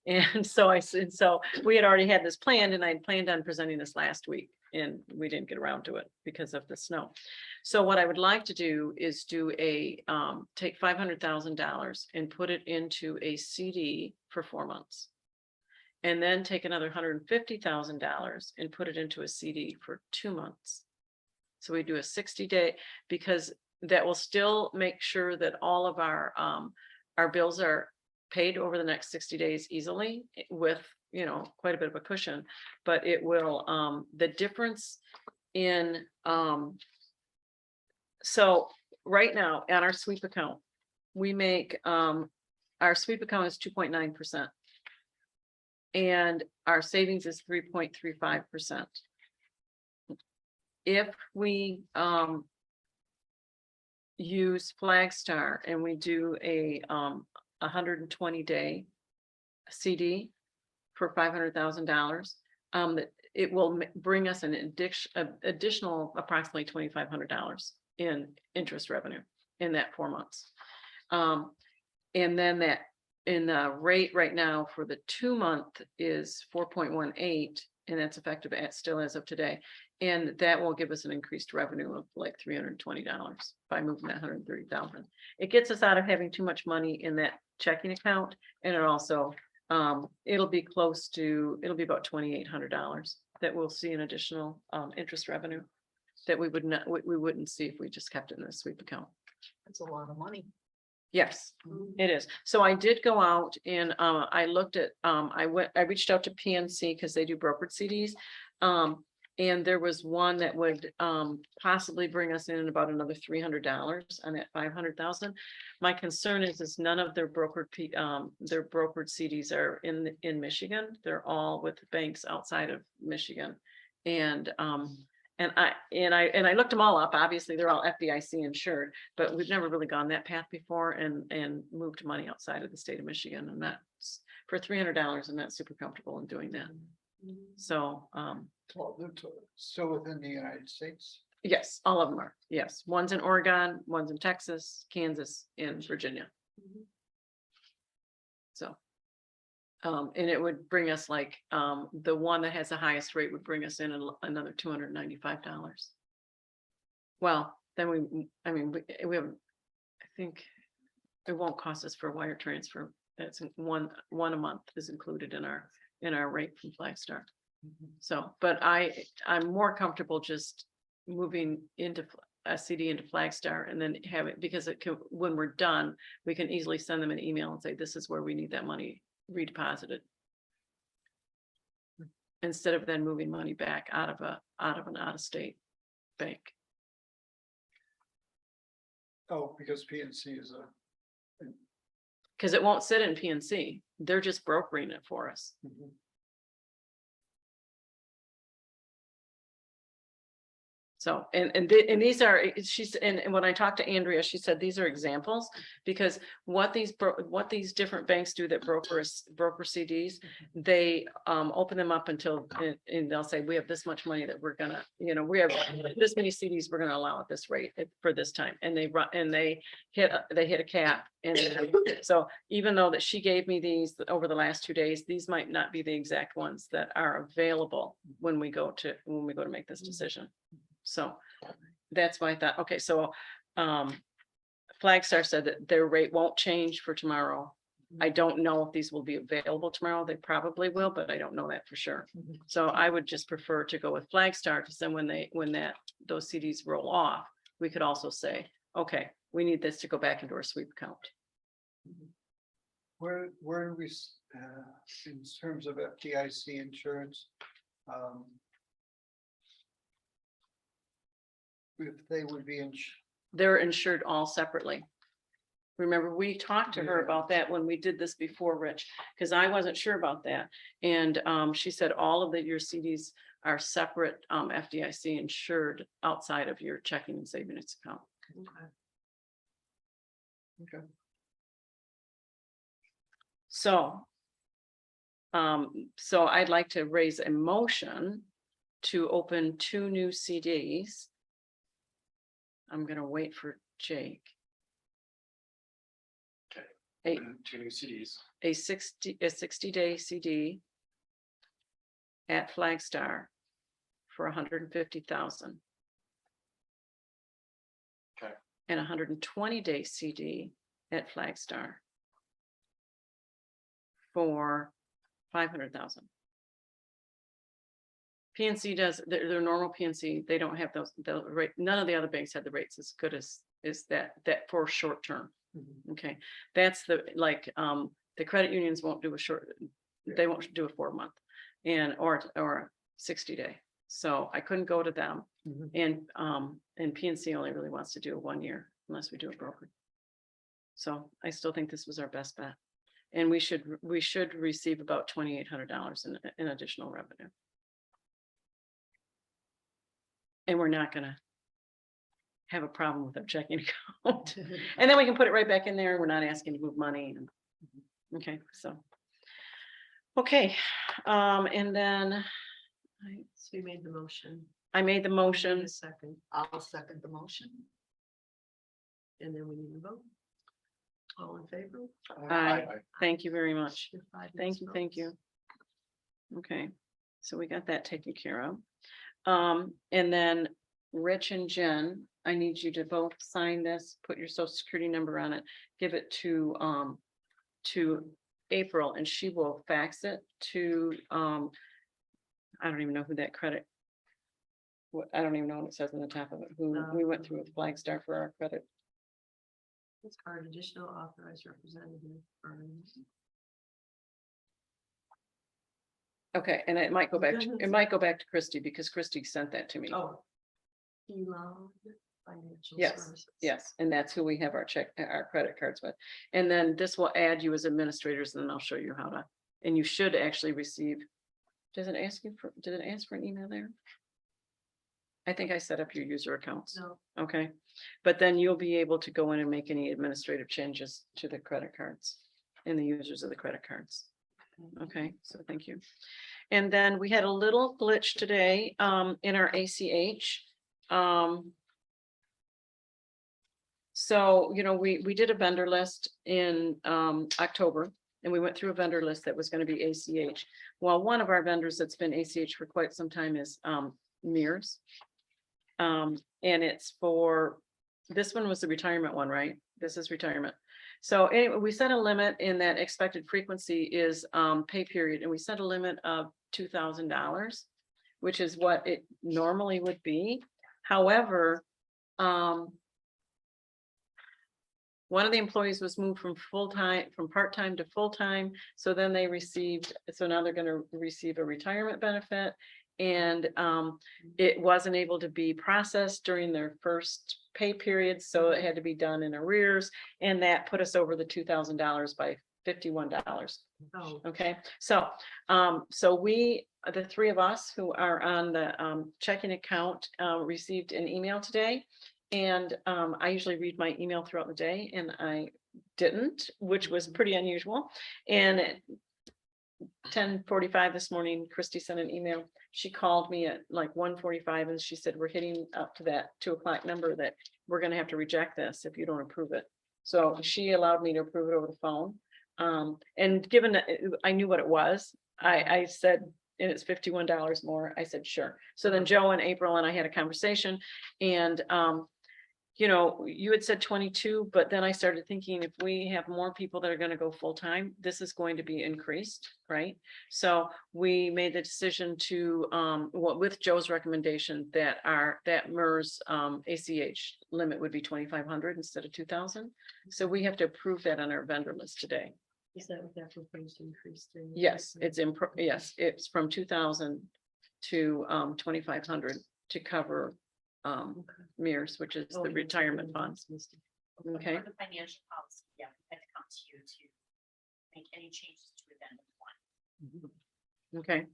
And so I said, so we had already had this planned and I planned on presenting this last week and we didn't get around to it because of the snow. So what I would like to do is do take $500,000 and put it into a CD for 4 months. And then take another $150,000 and put it into a CD for 2 months. So we do a 60-day, because that will still make sure that all of our bills are paid over the next 60 days easily with, quite a bit of a cushion, but it will, the difference in, so right now on our sweep account, we make, our sweep account is 2.9%. And our savings is 3.35%. If we, use Flagstar and we do a 120-day CD for $500,000, it will bring us an additional approximately $2,500 in interest revenue in that 4 months. And then that in the rate right now for the 2-month is 4.18, and that's effective still as of today. And that will give us an increased revenue of like $320 by moving that 130,000. It gets us out of having too much money in that checking account, and it also it'll be about $2,800 that we'll see an additional interest revenue that we wouldn't see if we just kept it in the sweep account. That's a lot of money. Yes, it is. So I did go out and I looked at, I reached out to PNC because they do brokered CDs. And there was one that would possibly bring us in about another $300 on that 500,000. My concern is none of their brokered CDs are in Michigan. They're all with banks outside of Michigan. And I looked them all up. Obviously, they're all FDIC insured, but we've never really gone that path before and moved money outside of the state of Michigan. And that's for $300. I'm not super comfortable in doing that. So, Well, they're still within the United States. yes, all of them are. Yes, one's in Oregon, one's in Texas, Kansas, and Virginia. So. And it would bring us like, the one that has the highest rate would bring us in another $295. Well, then we have, I think it won't cost us for a wire transfer. That's one a month is included in our rate from Flagstar. So, but I'm more comfortable just moving into a CD into Flagstar and then have it, because when we're done, we can easily send them an email and say, this is where we need that money redeposited. Instead of then moving money back out of an out-of-state bank. Oh, because PNC is Because it won't sit in PNC. They're just brokering it for us. So, and these are, and when I talked to Andrea, she said, these are examples, because what these different banks do that broker CDs, they open them up until, and they'll say, we have this much money that we're gonna, we have this many CDs we're gonna allow at this rate for this time. And they hit a cap. And so even though that she gave me these over the last 2 days, these might not be the exact ones that are available when we go to make this decision. So that's why I thought, okay, so Flagstar said that their rate won't change for tomorrow. I don't know if these will be available tomorrow. They probably will, but I don't know that for sure. So I would just prefer to go with Flagstar, because then when those CDs roll off, we could also say, okay, we need this to go back into our sweep account. where do we, in terms of FDIC insurance? If they would be They're insured all separately. Remember, we talked to her Yeah. about that when we did this before, Rich, because I wasn't sure about that. And she said all of your CDs are separate, FDIC insured outside of your checking and savings account. Okay. So I'd like to raise a motion to open 2 new CDs. I'm gonna wait for Jake. Okay. 2 new CDs. A 60-day CD at Flagstar for 150,000. Okay. And 120-day CD at Flagstar for 500,000. PNC does their normal PNC. They don't have the rate. None of the other banks have the rates as good as that for short term. Okay, that's the credit unions won't do a short. They won't do a 4 month or a 60-day. So I couldn't go to them. Mhm. And PNC only really wants to do a 1 year unless we do a broker. So I still think this was our best bet. And we should receive about $2,800 in additional revenue. And we're not gonna have a problem with our checking account. And then we can put it right back in there. We're not asking to move money. Okay, so. Okay, and then So you made the motion. I made the Need motion. a second, I'll second the motion. and then we need to vote. All in favor? Aye. Thank you very much. Your 5 Thank yes you, thank votes. you. Okay, so we got that taken care of. And then Rich and Jen, I need you to both sign this, put your social security number on it, give it to April, and she will fax it to, I don't even know who that credit. I don't even know what it says on the top of it, who we went through with Flagstar for our credit. This card, additional authorized representative. firms. Okay, and it might go back, it might go back to Christie because Christie sent that to me. Oh. Elon Financial Yes, Services. yes, and that's who we have our credit cards with. And then this will add you as administrators, and then I'll show you how to, and you should actually receive. Did it ask for an email there? I think I set up your user accounts. No, Okay, but then you'll be able to go in and make any administrative changes to the credit cards and the users of the credit cards. Okay, so thank you. And then we had a little glitch today in our ACH. So, you know, we did a vendor list in October, and we went through a vendor list that was going to be ACH. Well, one of our vendors that's been ACH for quite some time is Mears. And it's for, this one was the retirement one, right? This is retirement. So anyway, we set a limit in that expected frequency is pay period, and we set a limit of $2,000, which is what it normally would be. However, one of the employees was moved from part-time to full-time. So then they received, so now they're going to receive a retirement benefit. And it wasn't able to be processed during their first pay period, so it had to be done in arrears, and that put us over the $2,000 by $51. oh, Okay, so we, the three of us who are on the checking account, received an email today. And I usually read my email throughout the day, and I didn't, which was pretty unusual. And at 10:45 this morning, Christy sent an email. She called me at like 1:45, and she said, we're hitting up to that 2 o'clock number that we're gonna have to reject this if you don't approve it. So she allowed me to approve it over the phone. And given that I knew what it was, I said, and it's $51 more. I said, sure. So then Joe and April and I had a conversation, and you know, you had said 22, but then I started thinking, if we have more people that are going to go full time, this is going to be increased, right? So we made the decision to, with Joe's recommendation, that MERS ACH limit would be 2,500 instead of 2,000. So we have to approve that on our vendor list today. is that what that proposed increase? to? Yes, it's from 2,000 to 2,500 to cover MERS, which is Oh, the yeah, retirement yeah, funds. missed it. Okay, For the financial policy, yeah, we had to come to you to make any changes to addendum 1. okay.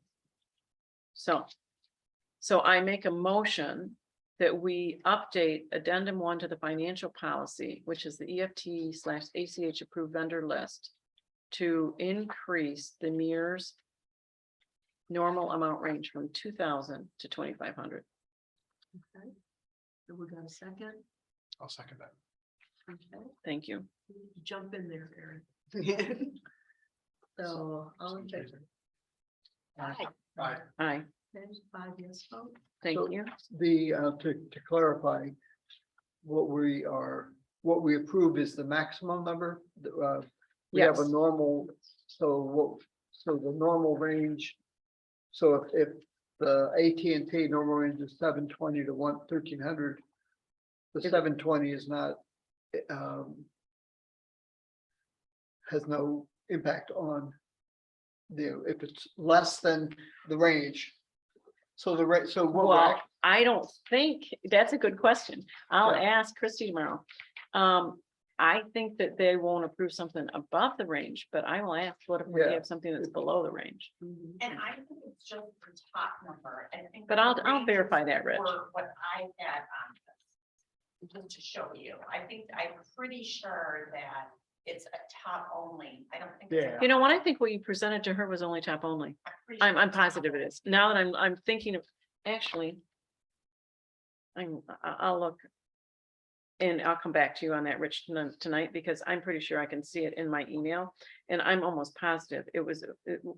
So I make a motion that we update addendum 1 to the financial policy, which is the EFT/ACH approved vendor list, to increase the MERS normal amount range from 2,000 to 2,500. Okay. So we got a second. I'll second that. Okay, Thank you. jump in there, Aaron. So, all in favor? Aye. Aye. Aye, Okay, 5 yes vote. thank So- you. To clarify, what we approve is the maximum number. We have a Yes. normal, so the normal range. So if the AT&T normal range is 720 to 1,300, the Is- 720 is not, has no impact on if it's less than the range. So the rate, so what we're Well, I don't think, that's a good question. I'll Yeah. ask Christie tomorrow. I think that they won't approve something above the range, but I will ask, what if we Yeah. have something that's below the range? And I think it's just the top number, I think. But the I'll ranges verify that, Rich. were what I had on this. Just to show you, I'm pretty sure that it's a top only, I don't think. it's a Yeah. You know what? I think what you presented to her was only top only. pretty I'm sure it's top positive it is. Now that I'm thinking of, actually. I'll look. And I'll come back to you on that, Rich, tonight, because I'm pretty sure I can see it in my email. And I'm almost positive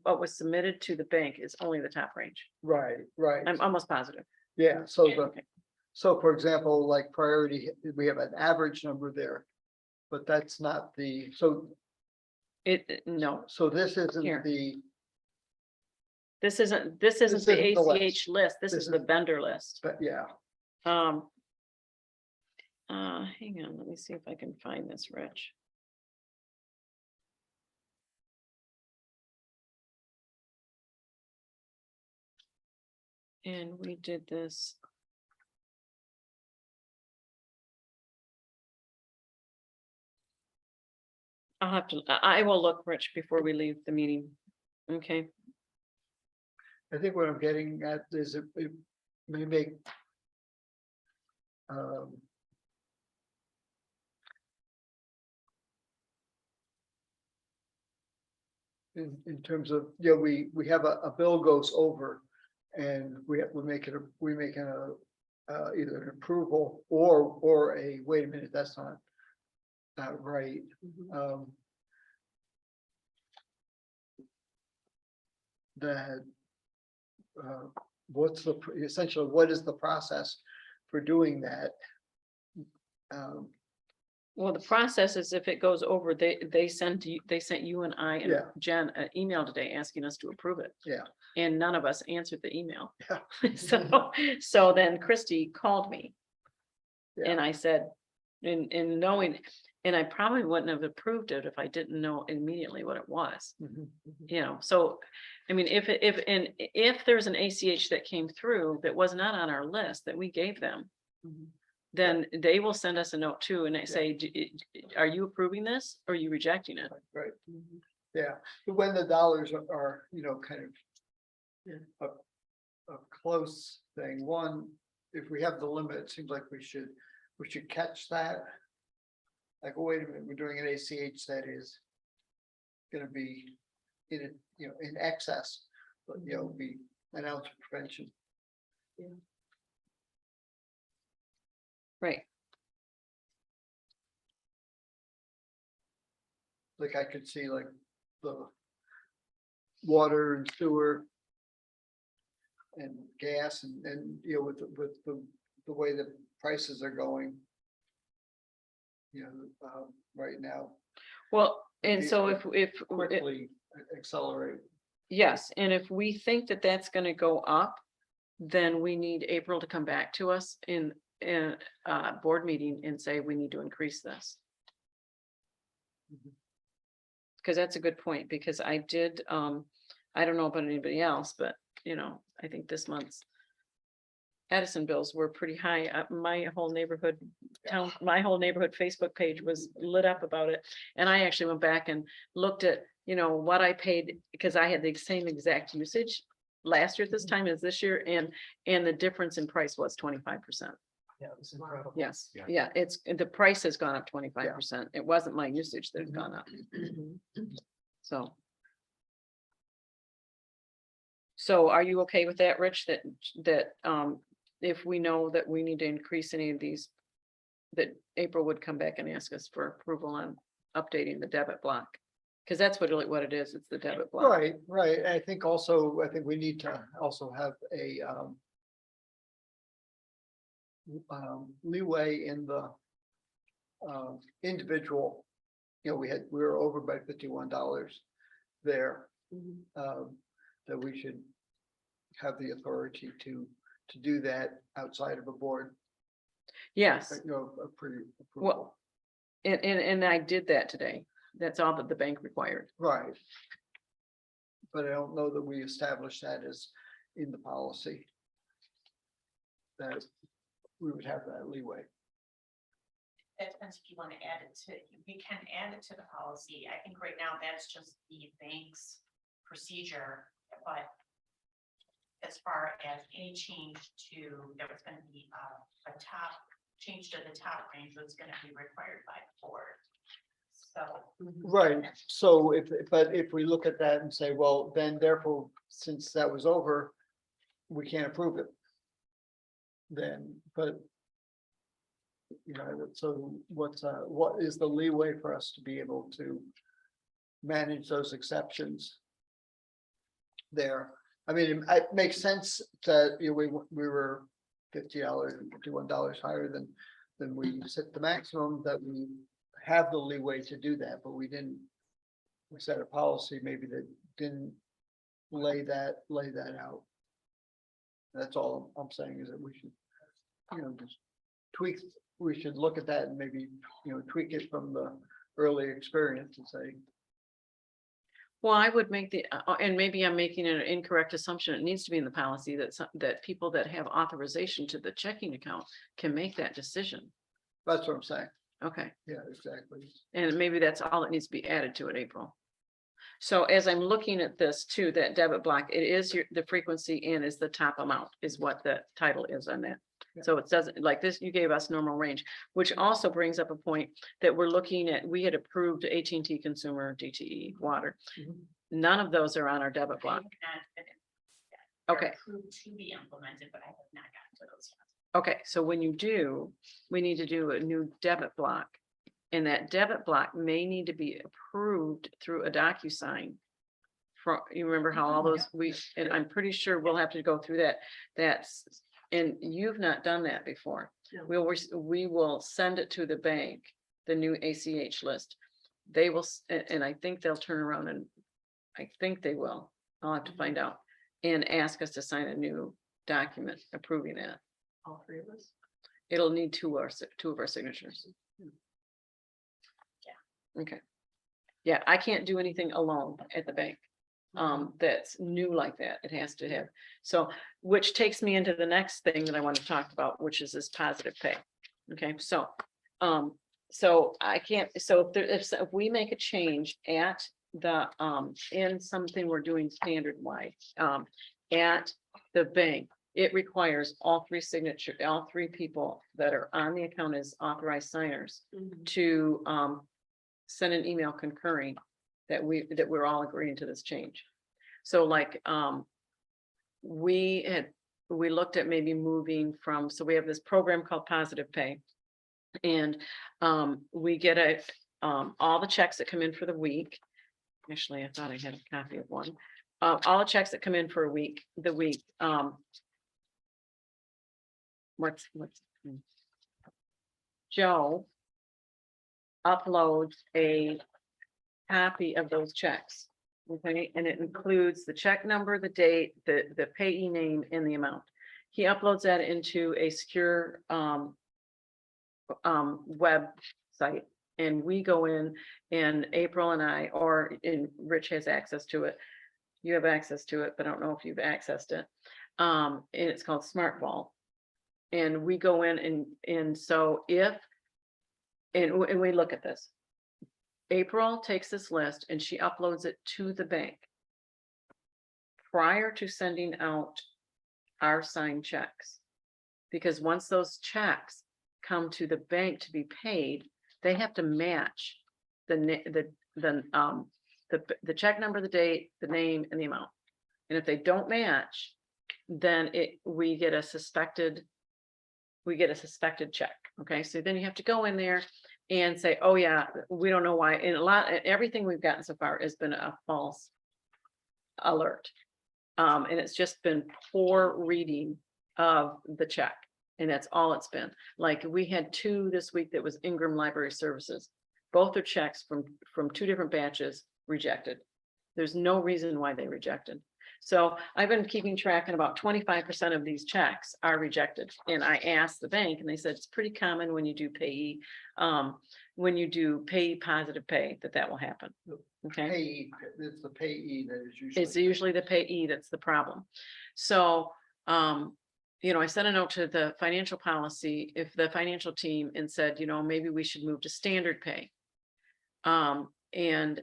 what was submitted to the bank is only the top range. right, right, I'm almost positive. yeah, so Okay. so for example, like priority, we have an average number there. But that's not No, so this isn't Here. this this isn't isn't the the list. ACH list. This This is the is- vendor list. but yeah, Hang on, let me see if I can find this, Rich. And we did this. I will look, Rich, before we leave the meeting. Okay, I think what I'm getting at is it may make. In terms of, we have a bill goes over. And we're making either an approval or a, wait a minute, that's not. Not right. That. Essentially, what is the process for doing that? well, the process is if it goes over, they sent you and I and Yeah. Jen an email today asking us to approve it. Yeah. And none of us answered the email. Yeah. So then Christie called me. Yeah. And I said, in knowing, and I probably wouldn't have approved it if I didn't know immediately what it was. So, I mean, if there's an ACH that came through that was not on our list that we gave them. Then they will send us a note too, and they say, are you approving this or are you rejecting it? Right, yeah, but when the dollars are, kind of. A close thing, one, if we have the limit, it seems like we should catch that. Like, oh, wait a minute, we're doing an ACH that is. Gonna be in excess, but be an ounce of prevention. Right, Like I could see like the. Water and sewer. And gas and with the way the prices are going. Right now, well, and so if quickly accelerate. yes, and if we think that that's gonna go up, then we need April to come back to us in board meeting and say we need to increase this. Because that's a good point, because I did, I don't know about anybody else, but I think this month's Edison bills were pretty high. My whole neighborhood Facebook page was lit up about it. And I actually went back and looked at, what I paid, because I had the same exact usage last year at this time as this year, and the difference in price was 25%. Yeah, it's incredible. Yes, Yeah. yeah, the price has gone up 25%. It wasn't my usage that has gone up. So. So are you okay with that, Rich, that if we know that we need to increase any of these, that April would come back and ask us for approval on updating the debit block? Because that's what it is, it's the debit block. Right, I think we need to also have a leeway in the individual. We were over by $51 there. That we should have the authority to do that outside of a board. Yes, Approval. Well, and I did that today. That's all that the bank required. Right. But I don't know that we established that as in the policy. that we would have that leeway. It depends if you want to add it to, we can add it to the policy. I think right now that's just the bank's procedure, but as far as any change to, there was gonna be a top, change to the top range was gonna be required by the board. So, Right, so but if we look at that and say, well, then therefore, since that was over, we can't approve it. Then, but. You know, so what is the leeway for us to be able to manage those exceptions? There, I mean, it makes sense that, you know, we were $50, $51 higher than we set the maximum, that we have the leeway to do that, but we didn't. We set a policy maybe that didn't lay that out. That's all I'm saying, is that we should, you know, just tweak, we should look at that and maybe, you know, tweak it from the early experience and say, Well, I would make and maybe I'm making an incorrect assumption. It needs to be in the policy that that people that have authorization to the checking account can make that decision. that's what I'm saying. Okay, Yeah, exactly. and maybe that's all that needs to be added to it, April. So as I'm looking at this too, that debit block, it is the frequency and is the top amount is what the title is on that. Yeah. So it doesn't, like this, you gave us normal range, which also brings up a point that we're looking at, we had approved AT&T consumer, DTE, water. Mhm. None of those are on our debit I block. have not been in- Okay. they're approved to be implemented, but I have not gotten to those yet. Okay, so when you do, we need to do a new debit block. And that debit block may need to be approved through a DocuSign. You remember how all those, and I'm pretty sure we'll have to go through that. And you've not done that before. No. We will send it to the bank, the new ACH list. They will, and I think they'll turn around and, I think they will, I'll have to find out. And ask us to sign a new document approving that. All three of us. It'll need two of our signatures. Okay. Yeah, I can't do anything alone at the bank. That's new like that. It has to have, so, which takes me into the next thing that I want to talk about, which is this positive pay. Okay, so, so I can't, so if we make a change at the, in something we're doing standard wide, at the bank, it requires all three people that are on the account as authorized signers Mhm. to, send an email concurring that we're all agreeing to this change. So like, we looked at maybe moving from, so we have this program called Positive Pay. And, we get all the checks that come in for the week. Actually, I thought I had a copy of one. All the checks that come in for the week, Joe uploads a copy of those checks. Okay, and it includes the check number, the date, the payee name, and the amount. He uploads that into a secure website, and we go in, and April and I, and Rich has access to it. You have access to it, but I don't know if you've accessed it. And it's called Smart Vault. And we go in and so and we look at this. April takes this list and she uploads it to the bank prior to sending out our signed checks. Because once those checks come to the bank to be paid, they have to match the check number, the date, the name, and the amount. And if they don't match, then we get a suspected check. Okay, so then you have to go in there and say, oh yeah, we don't know why. And everything we've gotten so far has been a false alert. And it's just been poor reading of the check. And that's all it's been. Like, we had 2 this week that was Ingram Library Services. Both are checks from 2 different batches rejected. There's no reason why they rejected. So I've been keeping track, and about 25% of these checks are rejected. And I asked the bank, and they said it's pretty common when you do payee, positive pay, that will happen. Okay. Payee, it's the payee that is usually. It's usually the payee that's the problem. So, you know, I sent a note to the financial policy, if the financial team and said, you know, maybe we should move to standard pay. And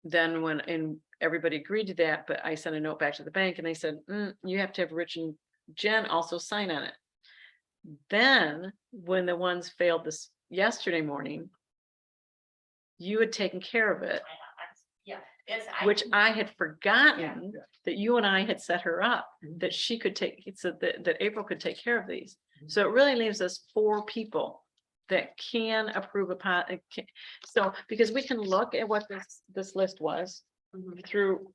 then and everybody agreed to that, but I sent a note back to the bank and they said, you have to have Rich and Jen also sign on it. Then, when the ones failed this yesterday morning, you had taken care of it, Yeah, it's. which I had forgotten Yeah. that you and I had set her up, Mhm. that she could take, so that April could take care of these. So it really leaves us 4 people that can approve so, because we can look at what this list was Mhm. through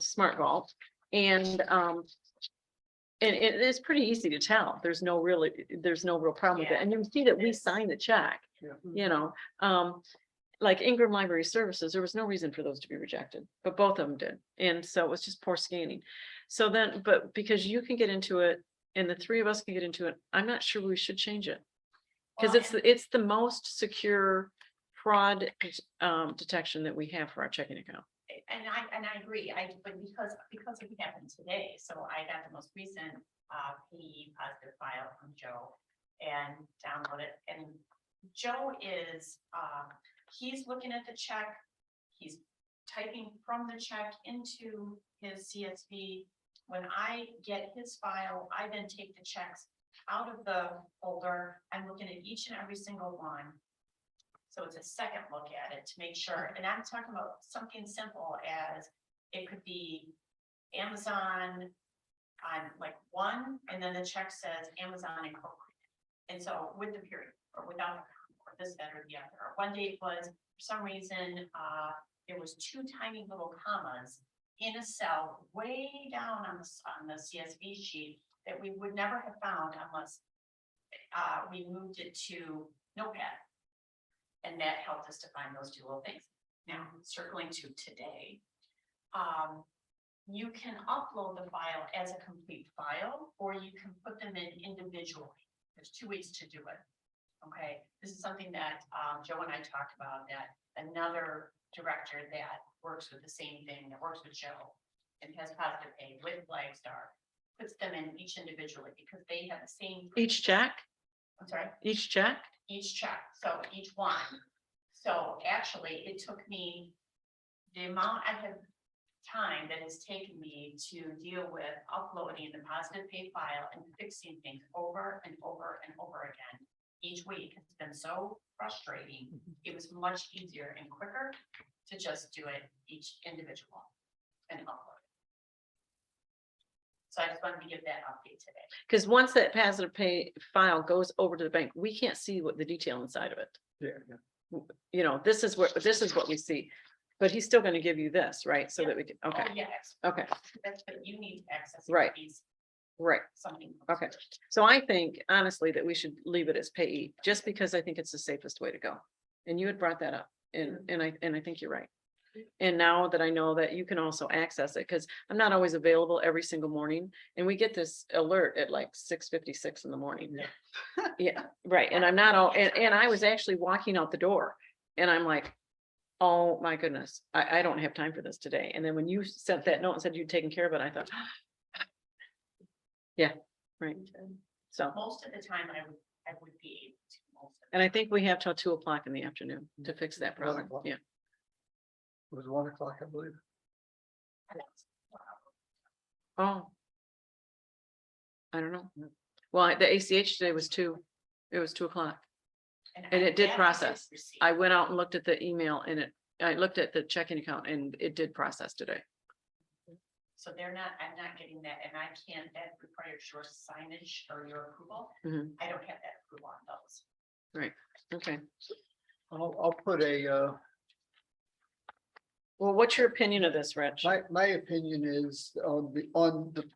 Smart Vault, and it is pretty easy to tell. There's no real problem with it. Yeah. And you can see that we signed the check, Yeah. you know, like Ingram Library Services, there was no reason for those to be rejected, but both of them did. And so it was just poor scanning. So then, but because you can get into it and the 3 of us can get into it, I'm not sure we should change it. Because Well, it's the most secure fraud detection that we have for our checking account. And I agree, but because it happened today, so I got the most recent PE positive file from Joe and download it, and Joe is, he's looking at the check, he's typing from the check into his CSV. When I get his file, I then take the checks out of the folder, I'm looking at each and every single one. So it's a second look at it to make sure, and I'm talking about something simple as, it could be Amazon on like one, and then the check says Amazon Incorporated. And so with the period, or without, or this, that, or the other, or one day it was, for some reason, there was 2 tiny little commas in a cell way down on the CSV sheet that we would never have found unless we moved it to Notepad. And that helped us to find those 2 little things. Now, circling to today, you can upload the file as a complete file, or you can put them in individually. There's 2 ways to do it. Okay, this is something that Joe and I talked about, that another director that works with the same thing, that works with Joe and has positive pay with Flagstar, puts them in each individually because they have the same. Each check, I'm sorry? each check. Each check, so each one. So actually, it took me the amount I have time that it's taken me to deal with uploading the positive pay file and fixing things over and over and over again each week. It's been so frustrating. It was much easier and quicker to just do it each individual and upload it. So I just wanted to give that update today. Because once that positive pay file goes over to the bank, we can't see what the detail inside of it. Yeah. You know, this is what we see, but he's still gonna give you this, right? So that we can, Oh, okay, yes, okay, that's what you need to access. Right. These, right. something. Okay. So I think honestly that we should leave it as payee, just because I think it's the safest way to go. And you had brought that up, and I think you're right. And now that I know that you can also access it, because I'm not always available every single morning, and we get this alert at like 6:56 in the morning. Yeah. Yeah, right, and I'm not all, and I was actually walking out the door, and I'm like, oh my goodness, I don't have time for this today. And then when you sent that note and said you'd taken care of it, I thought, yeah, right. So, Most of the time I would be able to. Most of and I think we have till 2:00 in the afternoon to fix that 1 problem. o'clock. Yeah. It was 1 o'clock, I believe. the Oh. I don't know. Well, the ACH today was 2. It was 2:00. And it did that I process. receive. I went out and looked at the email and I looked at the checking account and it did process today. So I'm not getting that, and I can't, that requires your signage or your approval. Mhm. I don't have that approval on those. Okay. I'll put Well, what's your opinion of this, Rich? my opinion is on the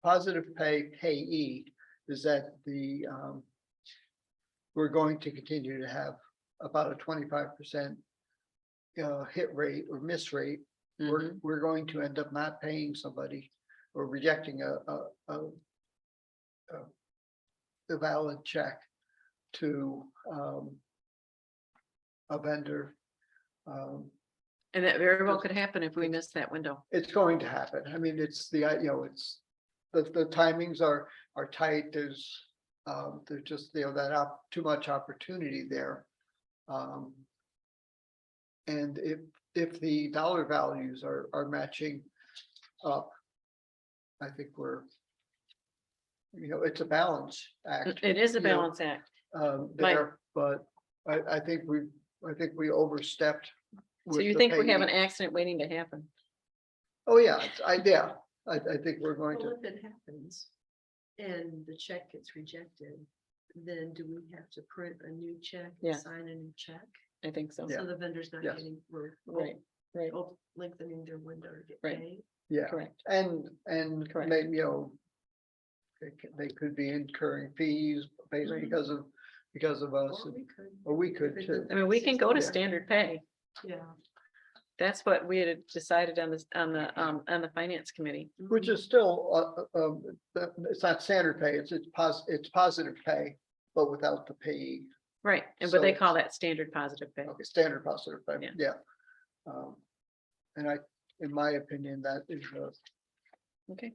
positive payee is that we're going to continue to have about a 25% hit rate or miss rate. Mhm. We're going to end up not paying somebody or rejecting a valid check to a vendor. And that very well could happen if we miss that window. It's going to happen. I mean, it's the timings are tight, there's just, too much opportunity there. And if the dollar values are matching up, I think it's a balance act. It is a you know, balance act. There, Mike. but I think we overstepped. So with you the think we have an payee. accident waiting to happen? Oh, yeah, I think we're going Well, to, if it happens and the check gets rejected, then do we have to print a new check Yeah. and sign a new check? I think so. So the vendor's not Yes. getting, we're Right, right, lengthening their window to get Right. paid. yeah, correct. and Correct. maybe, they could be incurring fees based Right. because of us, Or we could. or we could if it's too. I mean, we can go to Yeah. standard pay. Yeah. That's what we had decided on this, on the finance committee. Which is still, it's not standard pay, it's positive pay, but without the payee. Right, and but they So- call that standard positive pay. Okay, standard positive pay, Yeah. yeah. And in my opinion, that is Okay,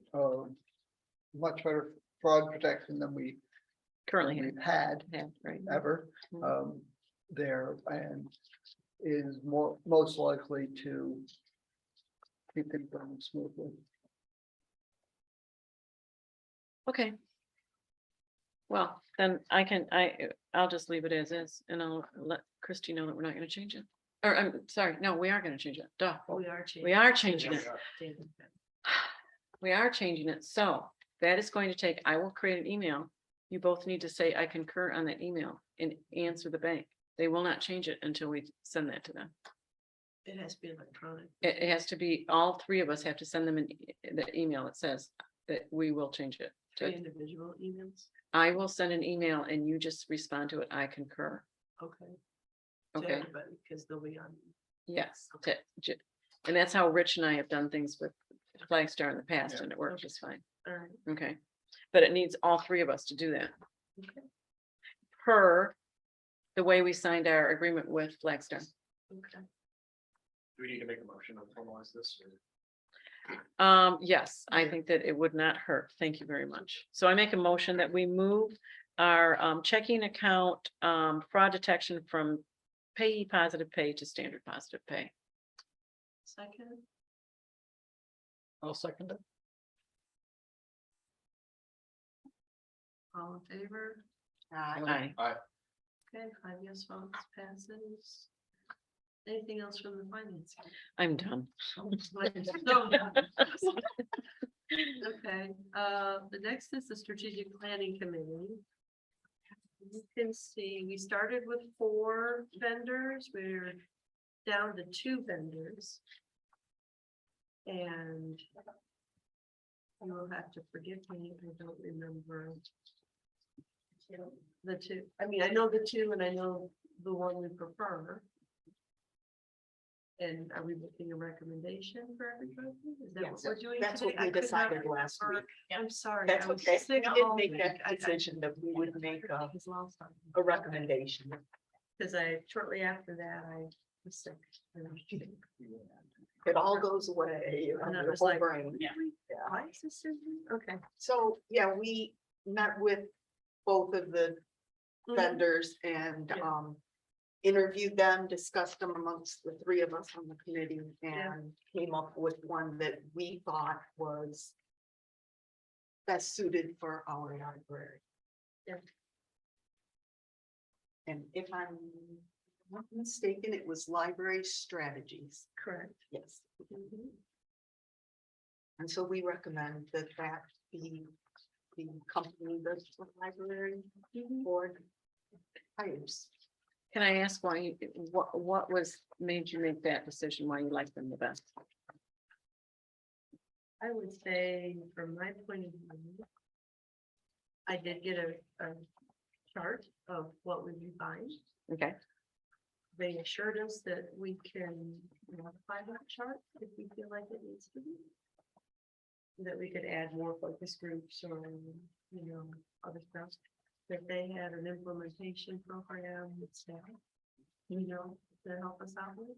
much better fraud protection than we've currently had have, right. ever, Mhm. there, and is most likely to keep things running smoothly. Okay. Well, then I'll just leave it as is, and I'll let Christy know that we're not gonna change it. Or, I'm sorry, no, we are gonna change it, duh. We are changing. We are changing Yeah, it. we are. standard pay. We are changing it, so that is going to take, I will create an email. You both need to say I concur on that email and answer the bank. They will not change it until we send that to them. It has to be electronic. It has to be, all three of us have to send them the email that says that we will change it. To individual emails. I will send an email and you just respond to it, I concur. Okay. To Okay, everybody, because they'll be on. yes, and that's how Rich and I have done things with Flagstar in the past, Yeah. and it worked just fine. All right. Okay, but it needs all three of us to do that. Okay. Per the way we signed our agreement with Flagstar. Okay. Do we need to make a motion to formalize this? Or? Yes, I Yeah. think that it would not hurt. Thank you very much. So I make a motion that we move our checking account fraud detection from payee positive pay to standard positive pay. Second, I'll second it. all in favor? Aye. Okay, 5 yes votes passes. Anything else from the finance? I'm done. No. Okay, the next is the strategic planning committee. You can see, we started with 4 vendors, we're down to 2 vendors. And you will have to forgive me, I don't remember. The 2, I mean, I know the 2 and I know the one we prefer. And are we making a recommendation for everybody? Is that what Yes, we're doing that's today? what I we could not decided last remember. week. I'm sorry. That's I what was they sick did all make week. that decision that we would make a His last time. recommendation. Because shortly after that, I was sick. And I was sick. It all goes away. You know, And I your was whole like, brain. really? Yeah. Why is this in here? Okay. So, yeah, we met with both of the Mhm. vendors and Yeah. interviewed them, discussed them amongst the 3 of us on the committee Yeah. and came up with one that we thought was best suited for our library. Yeah. And if I'm not mistaken, it was library strategies. Correct. Yes. Mhm. And so we recommend that be the company that the library board hires. Can I ask why, what made you make that decision, why you like them the best? I would say, from my point of view, I did get a chart of what would be fine. Okay, They assured us that we can modify that chart if we feel like it needs to be. That we could add more focus groups or, other stuff. That they had an implementation program with staff, to help us out with.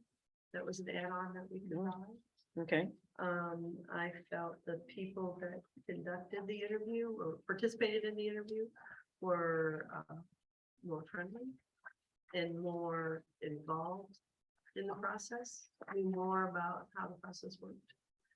That was an add-on that we could buy. Okay, I felt the people that conducted the interview or participated in the interview were more friendly and more involved in the process, knew more about how the process worked.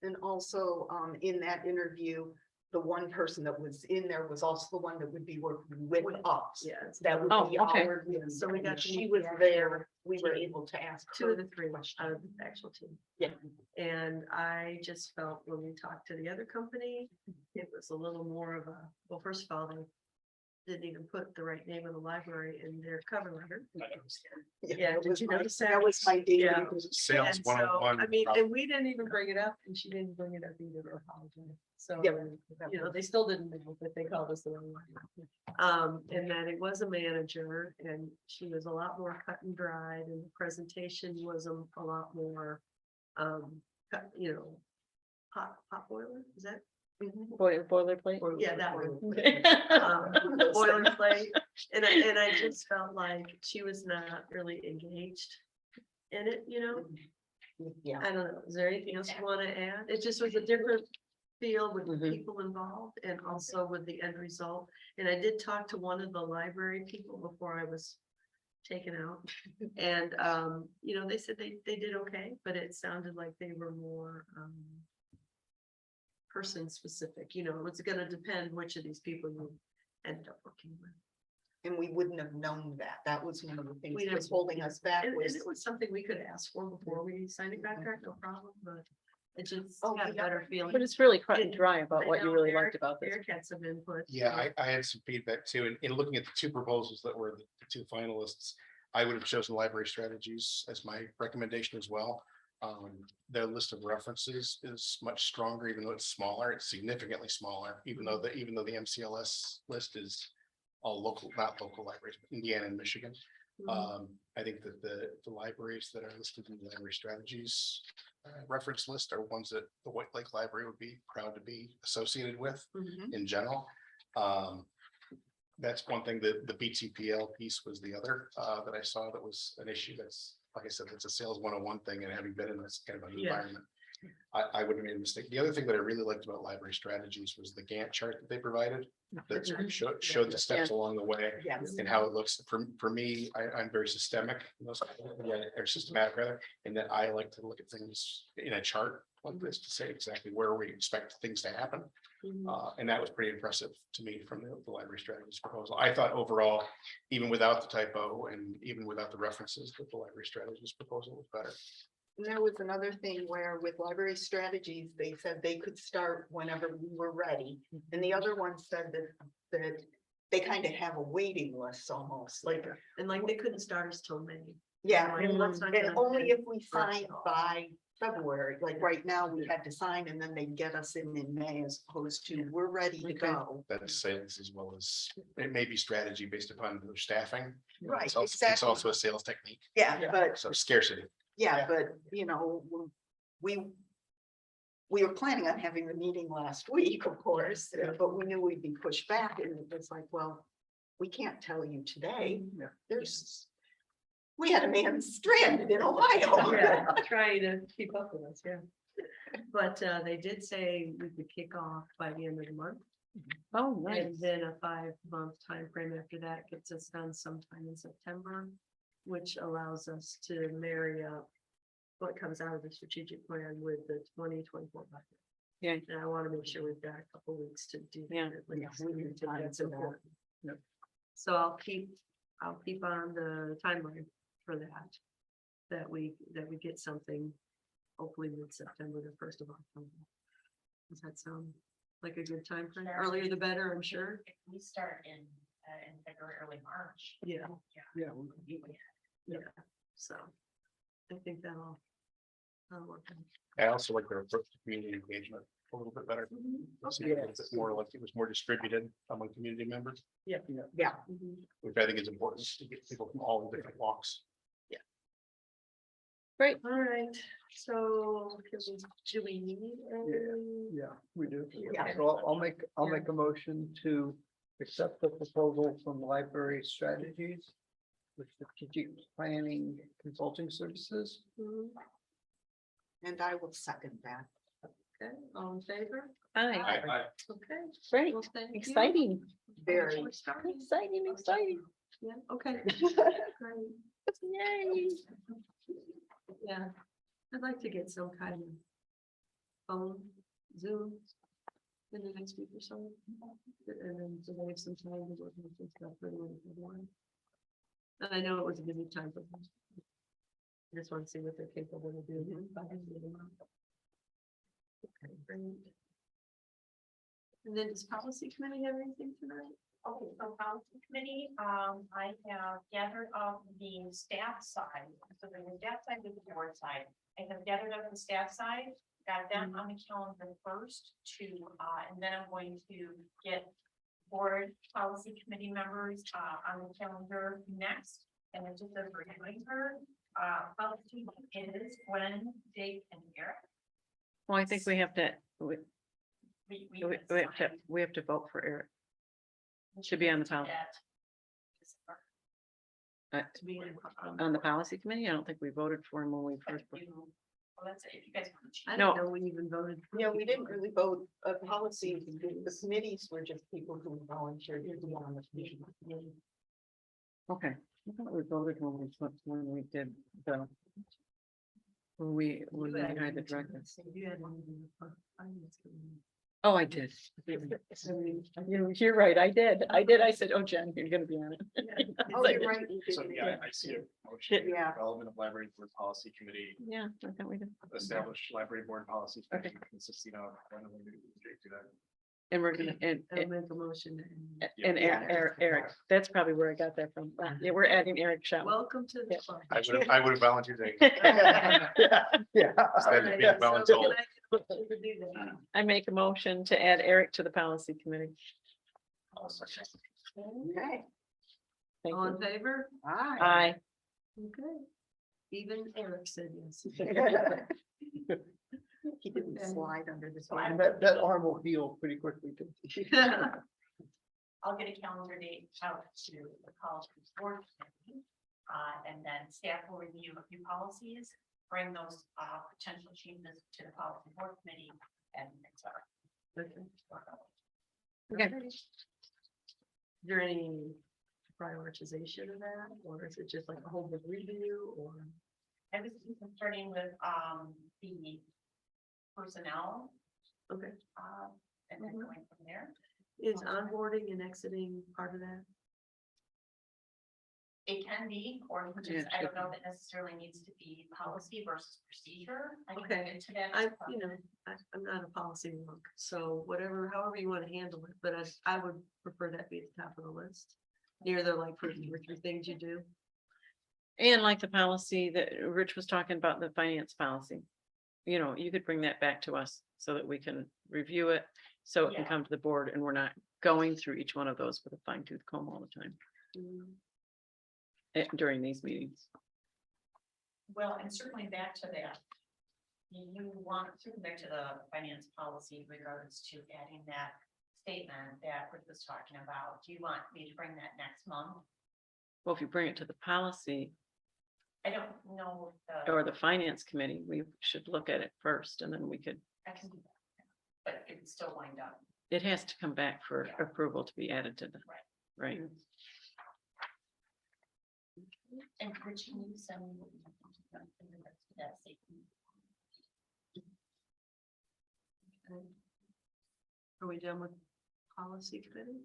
And also, in that interview, the one person that was in there was also the one that would be working with us. Yeah. That would Oh, be okay. our, So we got to she meet was the there, we actual were team. able to ask Two her of the three questions. out of the actual team. Yeah. And I just felt when we talked to the other company, it was a little more of a, well, first of all, they didn't even put the right name of the library in their cover letter. Yeah, that did was you my- notice That that? was my daily. Yeah. Sales And so, 101. I mean, and we didn't even bring it up and she didn't bring it up either or apologize. So, Yep. you know, they still didn't know that they called us the wrong one. And that it was a manager and she was a lot more cut and dried and the presentation was a lot more, you know, pot boiler, is that? boilerplate. Yeah, that one. Okay. Boilerplate, and I just felt like she was not really engaged in it, you know? Yeah, I don't know, is there anything else you wanna add? It just was a different feel with the Mhm. people involved and also with the end result. And I did talk to one of the library people before I was taken out. And, you know, they said they did okay, but it sounded like they were more, person specific, you know, it's gonna depend which of these people you end up working with. and we wouldn't have known that. That was one of the things We that was never- holding us back And was. it was something we could ask for before we signed a contract, no problem, but it just Oh, got a yeah. better feeling. But it's really cut and And dry about I what you know really Eric- liked about this. Eric had some input. Yeah, I had some feedback too, and in looking at the two proposals that were the two finalists, I would have chosen library strategies as my recommendation as well. Their list of references is much stronger, even though it's smaller, it's significantly smaller, even though the MCLS list is all local, not local libraries, but Indiana and Michigan. Mhm. I think that the libraries that are listed in the library strategies reference list are ones that the White Lake Library would be proud to be associated with Mhm. in general. That's one thing, that the BTPL piece was the other that I saw that was an issue. That's, like I said, it's a sales 101 thing, and having been in this kind of an Yeah. environment, I would have made a mistake. The other thing that I really liked about library strategies was the Gantt chart that they provided that Mhm. showed the steps along the way Yes. and how it looks. For me, I'm very systemic, or systematic rather, in that I like to look at things in a chart like this to say exactly where we expect things to happen. Mhm. And that was pretty impressive to me from the library strategies proposal. I thought overall, even without the typo and even without the references, that the library strategies proposal was better. And there was another thing where with library strategies, they said they could start whenever we were ready. And the other one said that they kind of have a waiting list almost, like, And like they couldn't start us till May. yeah, Like, let's not and get only into if we sign by February, like right now, we had to sign and then they get us in May as opposed to we're ready to Okay. go. That's sales as well as, it may be strategy based upon their staffing. Right, It's also exactly. a sales technique, Yeah, but so scarcity. yeah, but you know, we were planning on having the meeting last week, of course, but we knew we'd be pushed back and it was like, well, we can't tell you today. Yeah. We had a man stranded in Ohio. Yeah, trying to keep up with us, yeah. But they did say we could kick off by the end of the month. Oh, nice. And then a 5-month time frame after that gets us done sometime in September, which allows us to marry up what comes out of the strategic plan with the 2024 budget. Yeah. And I want to make sure we've got a couple weeks to do. that Yeah. at least. we need time That's for that. important. Yep. So I'll keep on the timeline for that we get something, hopefully mid-September, the 1st of October. Does that sound like a good time frame? Sure. Earlier the better, I'm sure. If we start in February, early March. Yeah, Yeah. yeah, so I think that'll work. I also like their approach to community engagement a little bit better. It's more like it was more distributed among community members, Yeah, Mhm. which I think is important to get people from all different walks. Great. All right, so do we need? Yeah, we do. Yeah. So I'll make a motion to accept the proposal from Library Strategies with strategic planning consulting services Mhm. And I will second that. Okay, all in favor? Aye, Okay. great, Well, thank you. exciting, Very. We're starting. exciting. Yeah, okay. Great. Yay. Yeah, I'd like to get some kind of phone, Zoom in the next week or so. And then so they have some time to work on some stuff for the one. And I know it was a busy time for them. I just want to see what they're capable of doing by the end of the month. Okay, great. And then does policy committee have anything tonight? Okay, so policy committee, I have gathered up the staff side, so there's a staff side with the board side. I have gathered up the staff side, got them on the calendar first to, and then I'm going to get board policy committee members, on the calendar next. And it's just a reminder, policy is Gwen, Jake, and Eric. Well, I think we have to, we decide have to vote for Eric. Should be on the policy. that. To be On the policy committee, I don't think we voted for him when we first. Well, that's it, if you guys want to I change. No. don't know we even voted. Yeah, we didn't really vote, policy, the committees were just people who volunteered to be on the committee. Okay, I thought we voted when we did the. When we hired the director. You had one of the finance committee. Oh, I did. You're right, I did. I said, oh, Jen, you're gonna be on it. Oh, you're right. you did So, it. yeah, I see a motion, Yeah. development of library board policy committee, Yeah, I thought we did. establish library board policy Okay. committee consisting of. one of them to do that. And we're gonna, I'll make a motion. and Eric, that's probably where I got that from. Yeah, we're adding Eric Shaw. Welcome to the Yeah. club. I would have volunteered that. Yeah. Instead of being So voluntold. can I get a motion to do that? I make a motion to add Eric to the policy committee. Okay. Thank All in you. favor? Aye. Aye. Okay. Even Eric said yes. He didn't slide under the. And that arm will heal pretty quickly too. I'll get a calendar date out to the college board. Committee, and then staff will review a few policies, bring those, potential changes to the policy board committee and start. Okay. Okay. Is there any prioritization of that, or is it just like a whole big review, or? I was starting with, the personnel, Okay, and then Mhm. going from there. is onboarding and exiting part of that? It can be, or Yeah, just, it I should don't know that necessarily needs to be policy versus procedure. I can Okay. get into that. I'm not a policy wonk, so whatever, however you want to handle it, but I would prefer that be at the top of the list. Near the like first two or three things you do. And like the policy that Rich was talking about, the finance policy. You know, you could bring that back to us so that we can review it, so it can Yeah. come to the board and we're not going through each one of those with a fine tooth comb all the time during these meetings. Well, and certainly back to that. You want to come back to the finance policy in regards to adding that statement that Rick was talking about. Do you want me to bring that next month? Well, if you bring it to the policy I don't know or the finance committee, we should look at it first and then we could, I can do that. But it would still wind up. it has to come back for Yeah. approval to be added to the, Right. right? And Rich, can you send me that statement? Are we done with policy committee?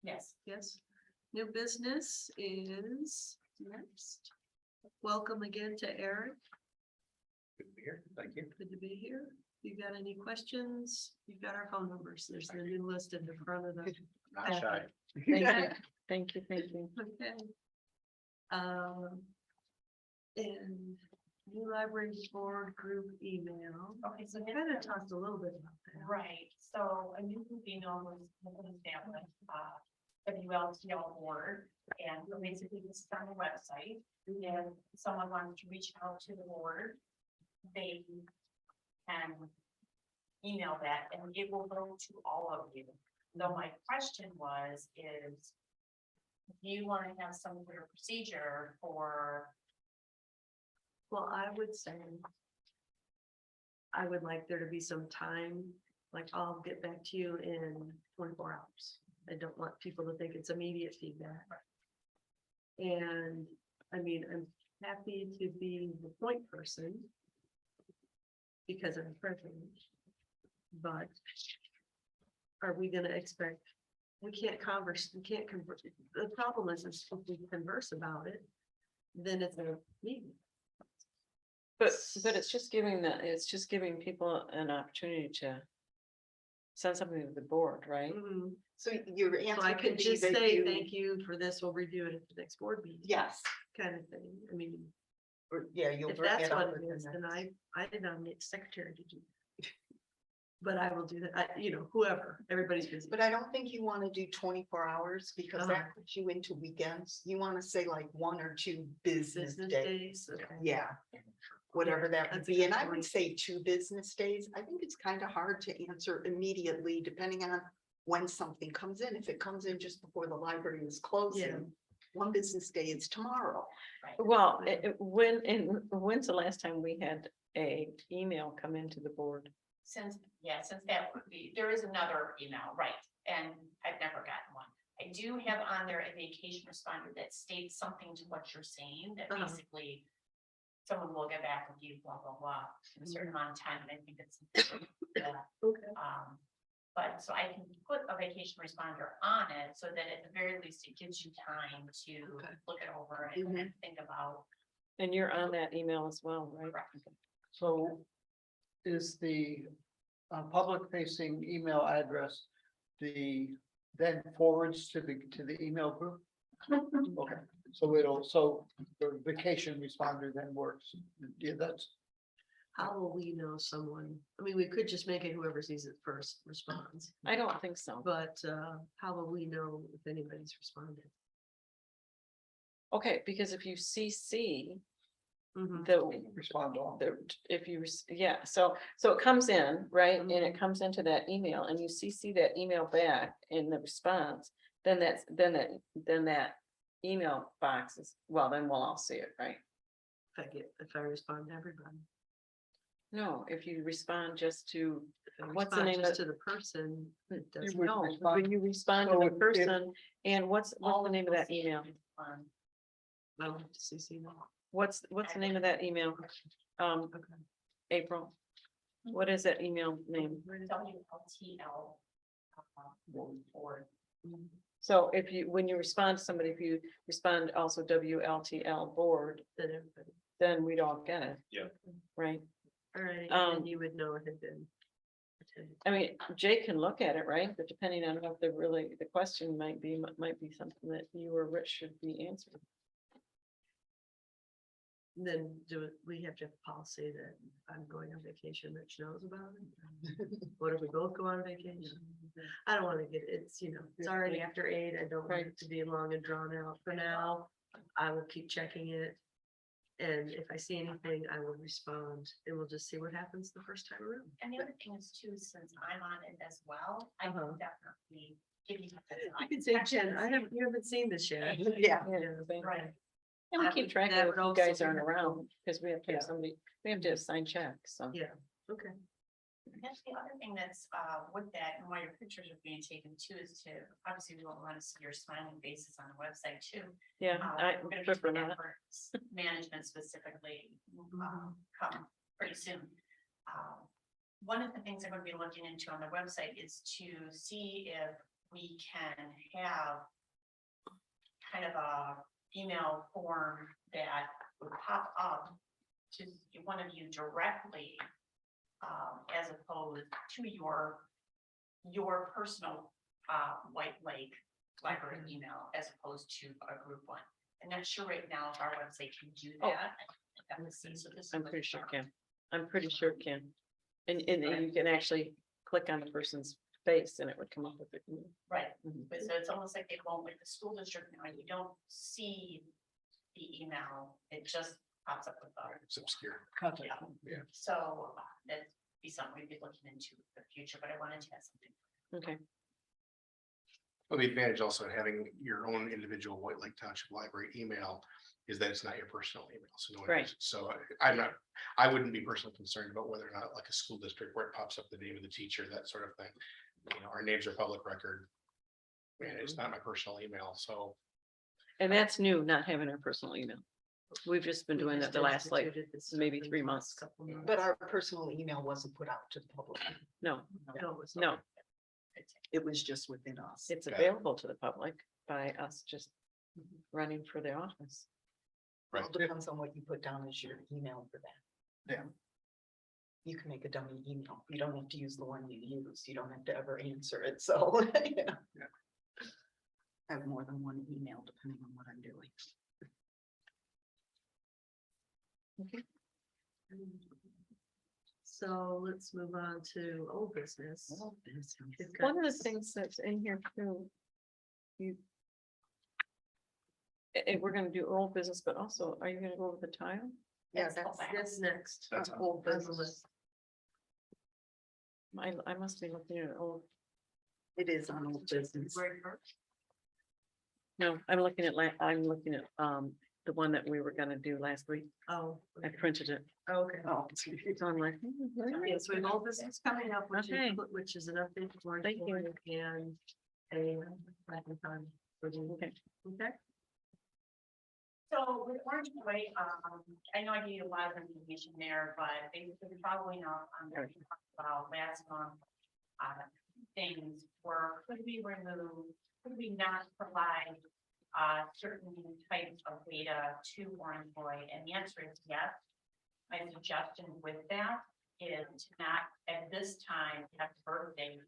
Yes. Yes. New business is next. Welcome again to Eric. Good to be here. Thank you. Good to be here. You got any questions? You've got our phone numbers. There's the new list in the front of the. Not shy. Thank you, thank you, thank you. Okay. And new library board group email. Okay, so I kind of talked a little bit about that. right, so a new group email was established, WLTL board, and so basically this is on the website. And if someone wants to reach out to the board, they can email that and it will go to all of you. So my question is, do you want to have some sort of procedure for, Well, I would say I would like there to be some time, like I'll get back to you in 24 hours. I don't want people to think it's immediate feedback. And I mean, I'm happy to be the point person because I'm privileged. But are we gonna expect, we can't converse, the problem is if we converse about it, then it's a meeting. But it's just giving people an opportunity to send something to the board, right? Mhm. So your So answer I could could be just that say, you, thank you for this, we'll review it at the next board meeting, yes, kind of thing. I mean, or, yeah, you'll if bring that's it up. what it with is, the then next- I did nominate the secretary to do. That. But I will do that, whoever, everybody's busy. But I don't think you want to do 24 hours because Uh-huh. that puts you into weekends. You want to say like 1 or 2 business Business days. days, okay. Yeah, whatever that would that's a be. good And I would point. say 2 business days. I think it's kind of hard to answer immediately depending on when something comes in. If it comes in just before the library is closing, 1 business day is tomorrow. Well, when's the last time we had a email come into the board? Since that would be, there is another email, right, and I've never gotten one. I do have on there a vacation responder that states something to what you're saying, that Uh-huh. basically. Someone will get back with you, blah, blah, blah, in a certain amount of time, and I think it's. Okay. But so I can put a vacation responder on it, so that at the very least, it gives you time to Okay. look it over and think about. And you're on that email as well, right? Correct. So is the public facing email address then forwards to the email group? Okay, so the vacation responder then works. Yeah, that's, How will we know someone? I mean, we could just make it whoever sees it first responds, I don't think so. but how will we know if anybody's responded? Okay, because if you CC Mhm. the respond all. if you, yeah, so it comes in, right, and it Mhm. comes into that email and you CC that email back in the response, then that email box is, well, then we'll all see it, right? If I respond to everybody. No, if you respond just to, If I What's the respond name just of- to the person, it doesn't. would no, respond- when you respond to So the if- person, and what's All the of name of those that email? on I don't have to CC them. What's the name of that email? Okay. April, what is that email name? WLTL. Or. So when you respond to somebody, if you respond also WLTL board, Then everybody, then we'd all get it. Yeah. Right, all right, Um, and you would know it had been attended. I mean, Jake can look at it, right, but depending on what the question might be something that you or Rich should be answering. Then we have to have a policy that I'm going on vacation, Rich knows about it? What if we both go on vacation? I don't wanna it's already after 8, I don't want it to be long and drawn out. For now, I will keep checking it. And if I see anything, I will respond, and we'll just see what happens the first time around. And the other thing is too, since I'm on it as well, I Uh-huh. can definitely give you. You can say, Jen, you haven't seen this yet. Yeah. Right. And we That keep would- track that of would if you also guys be aren't helpful. around, because we have to have Yeah. somebody, we have to sign checks, so. Yeah, okay. That's the other thing that's with that, and why your pictures are being taken too, is to, obviously, we want to see your smiling faces on the website too. Yeah, I We're gonna be prefer doing that not. for management specifically, Mm-hmm. come pretty soon. One of the things I'm gonna be looking into on the website is to see if we can have kind of a email form that would pop up to one of you directly, as opposed to your personal, White Lake Library email, as opposed to a group one. I'm not sure right now if our website can do Oh. that. I have to see. So this is I'm what pretty sure it our- can. I'm pretty sure it can. And you can actually click on the person's face and it would come up with it. Right, Mhm. but so it's almost like they won't, with the school district now, you don't see the email, it just pops up with the. It's obscure. Yeah. So that'd be something we'd be looking into in the future, but I wanted to have something. Okay, Well, the advantage also of having your own individual White Lake Township Library email is that it's not your personal email. So no one Right. knows. So I'm not, I wouldn't be personally concerned about whether or not like a school district where it pops up the name of the teacher, that sort of thing. You know, our names are public record. And it's not my personal email, so. And that's new, not having our personal email. We've just been We doing just that the last like, instituted this maybe in the 3 last months. couple months. But our personal email wasn't put out to the public. no, No, it was no, It was just within us. it's Got it. available to the public by us just running for the office. Well, Right. it depends on what you put down as your email for that. Yeah. You can make a dummy email. You don't have to use the one you use. You don't have to ever answer it. So, yeah. Yeah. I have more than one email depending on what I'm doing. So let's move on to old business. We've got One of the s- things that's in here too. You. We're gonna do old business, but also, are you gonna go over the tile? Yeah, That's next. That's Old on the business. list. I must be looking at old, It is on old business. no, I'm looking at, the one that we were gonna do last week. Oh, I printed it. okay. Oh, It's on like. Yes, we have old business coming up, Okay. which is an update for Thank you. and a second time. Okay. Okay. So with Orange Boy, I know I gave you a lot of information there, but basically following up on what we talked about last month. Things were, could we remove, could we not provide certain types of data to Orange Boy? And the answer is yes. My suggestion with that is to not at this time have birthday.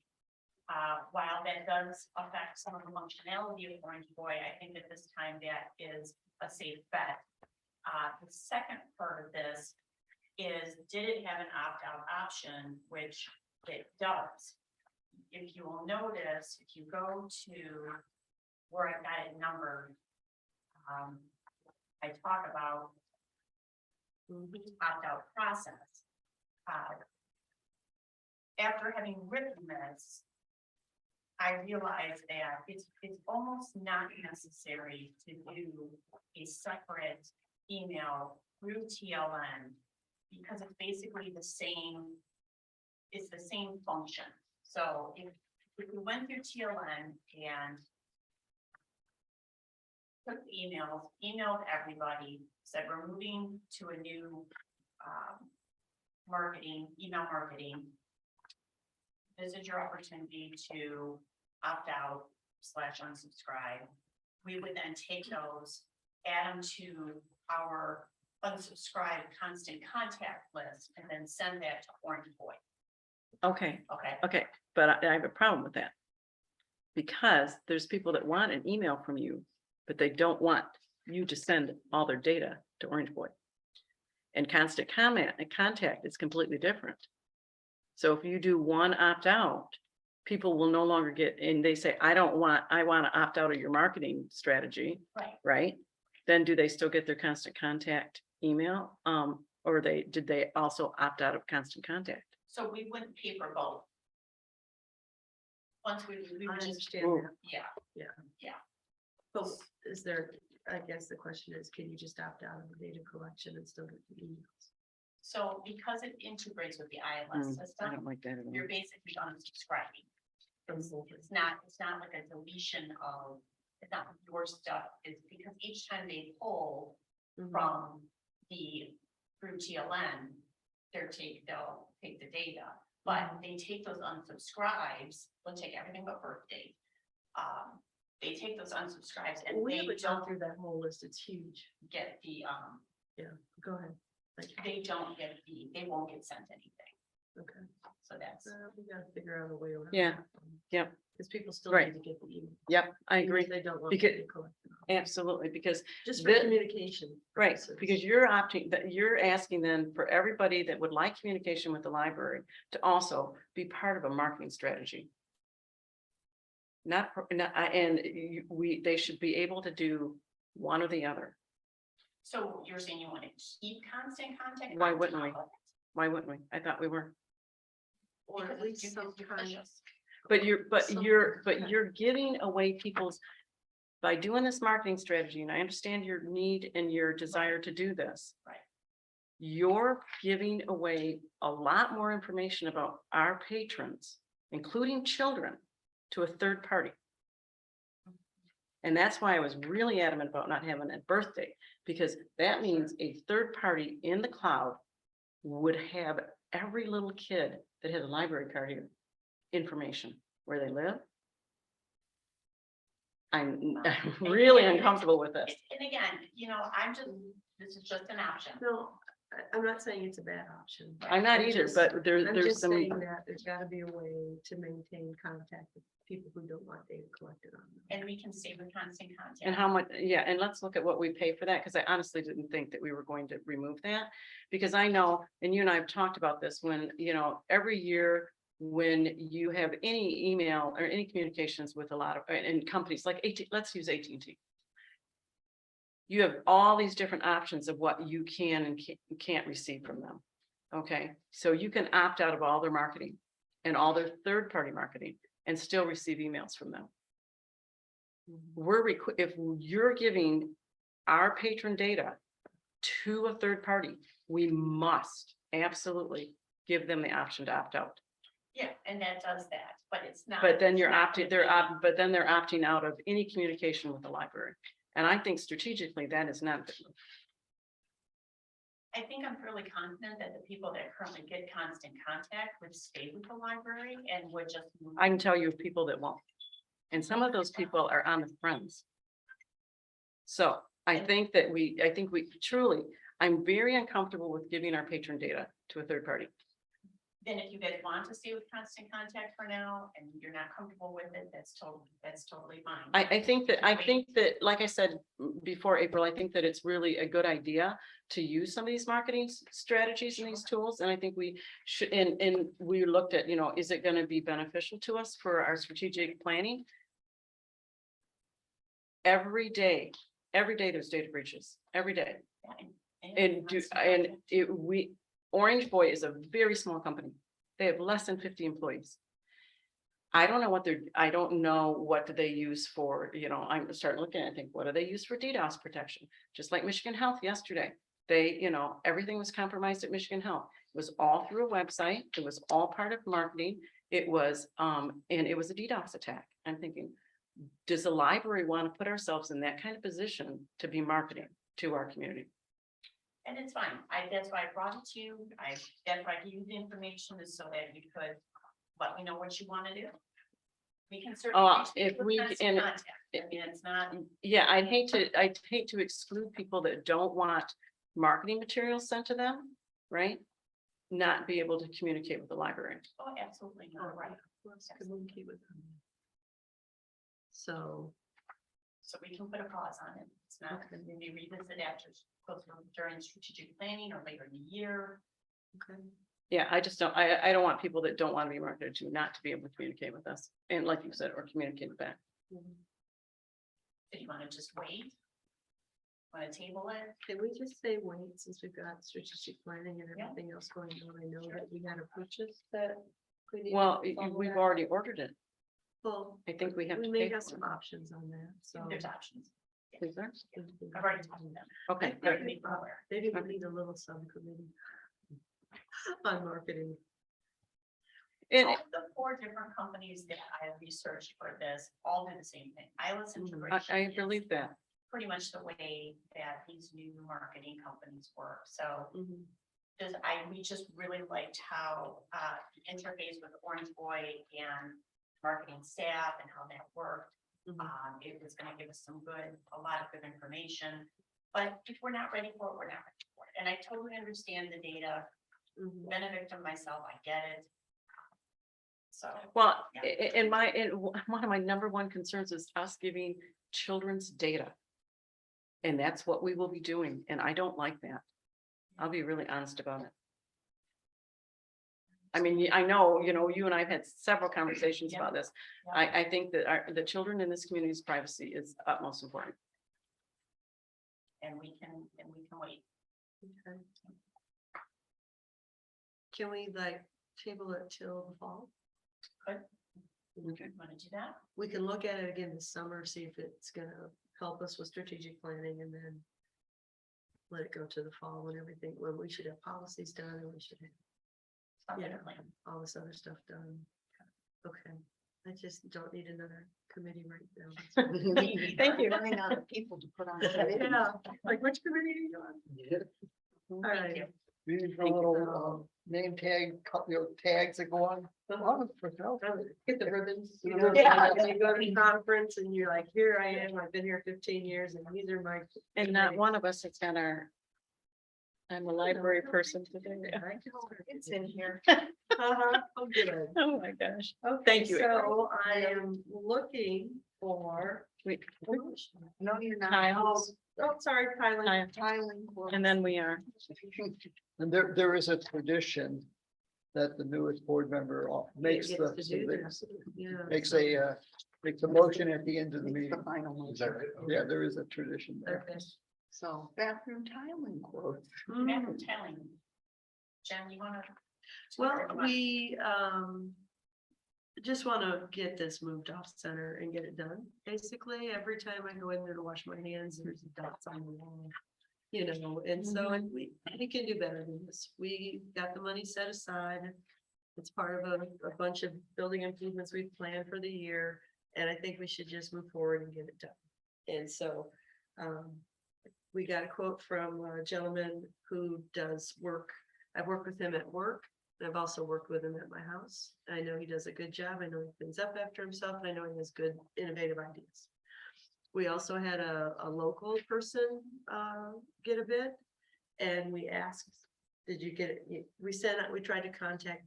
While that does affect some of the functionality of Orange Boy, I think at this time that is a safe bet. The second part of this is, did it have an opt-out option, which it does. If you will notice, if you go to where I've got it numbered, I talk about the opt-out process. After having written this, I realized that it's almost not necessary to do a separate email through TLN because it's basically the same. It's the same function. So if we went through TLN and took the emailed everybody, said we're moving to a new email marketing. This is your opportunity to opt out / unsubscribe. We would then take those, add them to our unsubscribed constant contact list, and then send that to Orange Boy. Okay, Okay, okay, but I have a problem with that. Because there's people that want an email from you, but they don't want you to send all their data to Orange Boy. And constant comment and contact is completely different. So if you do one opt out, people will no longer get, and they say, I want to opt out of your marketing strategy, right. right? Then do they still get their constant contact email? Or did they also opt out of constant contact? So we wouldn't pay for both. Once we I would just, understand Ooh. that. yeah. But is there, I guess the question is, can you just opt out of the data collection and still get the emails? So because it integrates with the ILS I system, don't like that at all. you're basically unsubscribing. It's not like a deletion of, it's not your stuff, it's because each time they pull from through TLN, they'll take the data, but they take those unsubscribes, they'll take everything but birthday. They take those unsubscribes and We they haven't gone don't through that whole list, it's huge. get the, Go ahead. Thank you. they won't get sent anything, Okay. so that's. We gotta figure out a way around. Yeah, yep. Because people still Right. need to get the email. Yep, I even if agree. They don't want Because- to collect. Absolutely, because Just for the- communication. right, purposes. because you're asking then for everybody that would like communication with the library to also be part of a marketing strategy. They should be able to do one or the other. So you're saying you want to keep constant contact? Why on wouldn't we? top of it? Why wouldn't we? I thought we were. Or at Because least it's some kind, duplicious. But Some- you're giving away people's, by doing this marketing strategy, and I understand your need and your desire to do this. Right. You're giving away a lot more information about our patrons, including children, to a third party. And that's why I was really adamant about not having a birthday, because that means a third party in the cloud would have every little kid that has a library card here, information, where they live. I'm really uncomfortable with this. And again, you know, this is just an option. No, I'm not saying it's a bad option. I'm not I'm either, just- but I'm there's just some, saying that there's gotta be a way to maintain contact with people who don't want data collected on them. And we can stay with constant contact. and how much, yeah, and let's look at what we pay for that, because I honestly didn't think that we were going to remove that. Because I know, and you and I have talked about this, when, you know, every year when you have any email or any communications with a lot of, and companies like let's use AT&T. You have all these different options of what you can and can't receive from them. Okay, so you can opt out of all their marketing and all their third-party marketing and still receive emails from them. If you're giving our patron data to a third party, we must absolutely give them the option to opt out. Yeah, and that does that, but it's not. But then you're it's not opting, gonna be- but then they're opting out of any communication with the library. And I think strategically that is not a good move. I think I'm fairly confident that the people that currently get constant contact would stay with the library and would just. move I can tell you of people that won't. And some of those people are on the Friends. So I think we truly, I'm very uncomfortable with giving our patron data to a third party. Then if you guys want to stay with constant contact for now and you're not comfortable with it, that's totally fine. I think that, like I said before, April, I think that it's really a good idea to use some of these marketing strategies and these tools. And I think we should, and we looked at, you know, is it going to be beneficial to us for our strategic planning? Every day there's data breaches, every day. Orange Boy is a very small company. They have less than 50 employees. I don't know what do they use for, you know, I'm starting looking at, I think, what do they use for DDoS protection? Just like Michigan Health yesterday. They, you know, everything was compromised at Michigan Health. It was all through a website. It was all part of marketing. It was, and it was a DDoS attack. I'm thinking, does the library want to put ourselves in that kind of position to be marketing to our community? And it's fine. That's why I brought it to you. That's why I gave you the information is so that you could let me know what you want to do. We can certainly. reach if people with we constant and- contact. I mean, it's not, Yeah, I'd hate to exclude people that don't want marketing materials sent to them, right? Not be able to communicate with the library. oh, absolutely not, right. Let's communicate with them. So, So we can put a pause on it. It's not, Okay. maybe revisit after, during strategic planning or later in the year. okay. Yeah, I just don't, I don't want people that don't want to be marketed to not to be able to communicate with us. And like you said, or communicate back. If you want to just wait. Want to table it? Can we just say wait, since we've got strategic planning and Yeah. everything else going on? I know that we had a purchase that. we needed Well, to follow we've that. already ordered it. Well, I think we have we to may pay have for some it. options on that, so. There's options. Is there? I've already talked to them. Okay, I good. think we probably- Maybe we need a little subcommittee on marketing. And All of the 4 different companies that I have researched for this all do the same thing. Eyeless integration. I is believe that. Pretty much the way that these new marketing companies work. So Mhm. we just really liked how the interface with Orange Boy and marketing staff and how that worked. Mhm. It was gonna give us a lot of good information. But if we're not ready for it, we're not ready for it. And I totally understand the data, Mhm. been a victim myself, I get it. So, Well, Yeah. one of my number one concerns is us giving children's data. And that's what we will be doing, and I don't like that. I'll be really honest about it. I mean, I know, you know, you and I've had several conversations Yeah. about this. Yeah. I think that the children in this community's privacy is utmost important. and we can wait. Okay. Can we like table it till the fall? Okay. Want to do that? We can look at it again this summer, see if it's gonna help us with strategic planning and then let it go to the fall when everything, when we should have policies done and we should have Something Yeah. to plan. all this other stuff done. Okay, I just don't need another committee right now. Thank you. Running out of people to put on. committees. Yeah, like which committee are you on? All right. you. These are Thank you. little name tag, tags that go on. Oh, for help. Get the ribbons. The You know, ribbons, like yeah. when you go to the conference and you're like, here I am, I've been here 15 years and these are my. And not one of us has got our. I'm a library person today. It's in here. Uh-huh, oh, good. Oh, my gosh. Okay, Thank you, April. so I am looking for. Wait, No, you're not. Tiles. Oh, sorry, Kylan. Hi, Tiling. quotes. and then we are. And there is a tradition that the newest board member makes Gets the, to do that. Yeah. makes a motion at the end of the Makes the meeting. final Is that motion. right? Yeah, there is a tradition there. Okay. So bathroom tiling quotes. Bathroom tiling. Jen, you wanna? Well, we just want to get this moved off center and get it done. Basically, every time I go in there to wash my hands, there's dots on the wall. You know, and so and we can do better than this. We got the money set aside. It's part of a bunch of building improvements we've planned for the year. And I think we should just move forward and get it done. And so we got a quote from a gentleman who does work. I've worked with him at work. I've also worked with him at my house. I know he does a good job. I know he cleans up after himself, and I know he has good innovative ideas. We also had a local person get a bid, and we asked, did you get it? We tried to contact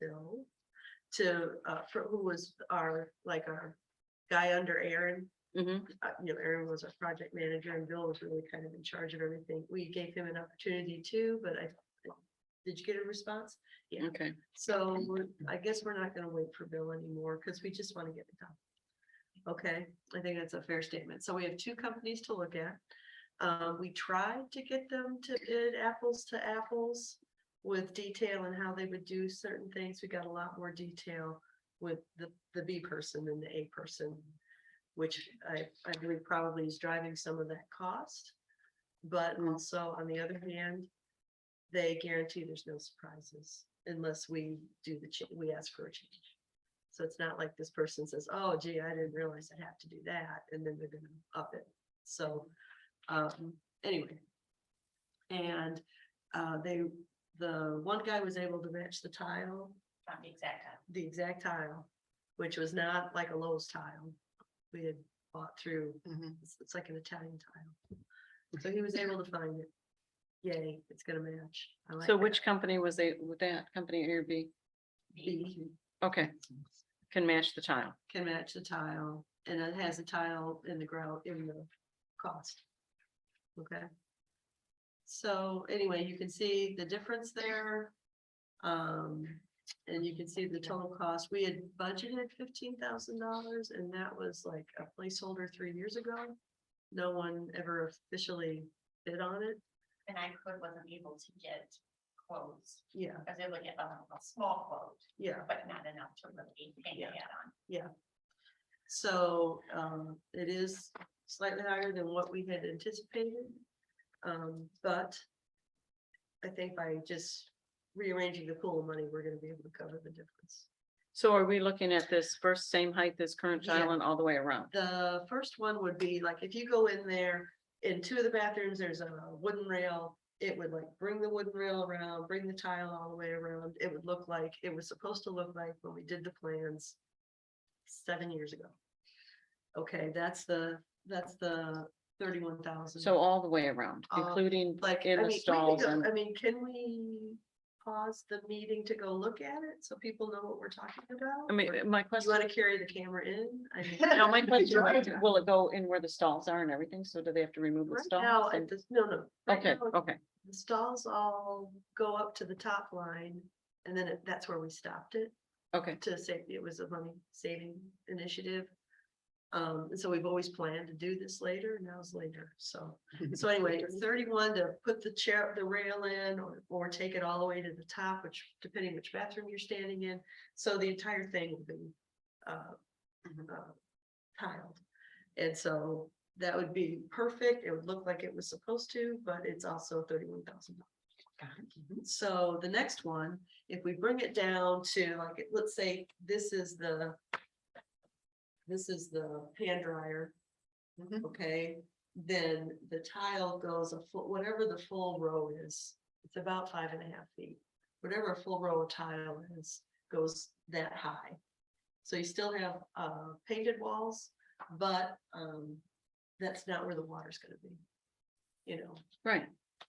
Bill for who was our guy under Aaron. Mhm. You know, Aaron was our project manager and Bill was really kind of in charge of everything. We gave him an opportunity too, but did you get a response? Yeah. Okay, So I guess we're not gonna wait for Bill anymore because we just want to get it done. Okay, I think that's a fair statement. So we have two companies to look at. We tried to get them to bid apples to apples with detail and how they would do certain things. We got a lot more detail with the B person than the A person, which I believe probably is driving some of that cost. But also, on the other hand, they guarantee there's no surprises unless we we ask for a change. So it's not like this person says, oh gee, I didn't realize I'd have to do that, and then they're gonna up it. So anyway. And the one guy was able to match the tile, Not the exact time. the exact tile, which was not like a Lowe's tile. We had bought through, it's like an Italian tile. So he was able to find it. Yay, it's gonna match. I like so that. which company was with that company, A or B? B Okay, can match the tile. can match the tile, and it has a tile in the ground, in the cost. Okay. So anyway, you can see the difference there. And you can see the total cost. We had budgeted $15,000 and that was like a placeholder 3 years ago. No one ever officially bid on it. And I wasn't able to get quotes. Yeah, I was able to get a small quote, yeah. but not enough to really hang a hat on. So it is slightly higher than what we had anticipated. But I think by just rearranging the pool of money, we're gonna be able to cover the difference. So are we looking at this first same height as current Yeah. tile and all the way around? The first one would be like, if you go in there, in two of the bathrooms, there's a wooden rail. It would like bring the wooden rail around, bring the tile all the way around. It would look like, it was supposed to look like when we did the plans 7 years ago. Okay, that's the 31,000. So all the way around, including Like, in I the mean, we stalls can and, go- I mean, can we pause the meeting to go look at it so people know what we're talking about? I mean, Or my You question, wanna carry the camera in? I mean. no, my question, will it go in where the stalls are and everything? So do they have to remove the Right now, stalls? and- no. Right Okay, now, okay, The stalls all go up to the top line, and then that's where we stopped it okay. to say it was a money saving initiative. And so we've always planned to do this later, now it's later, so anyway, 31 to put the rail in, or take it all the way to the top, which depending which bathroom you're standing in. So the entire thing will be uh, Mhm. tiled. And so that would be perfect. It would look like it was supposed to, but it's also $31,000. So the next one, if we bring it down to like, let's say this is the hand dryer, Mhm. okay? Then the tile goes a foot, whatever the full row is, it's about 5.5 feet. Whatever a full row of tile is, goes that high. So you still have painted walls, but that's not where the water's gonna be. You know, Right,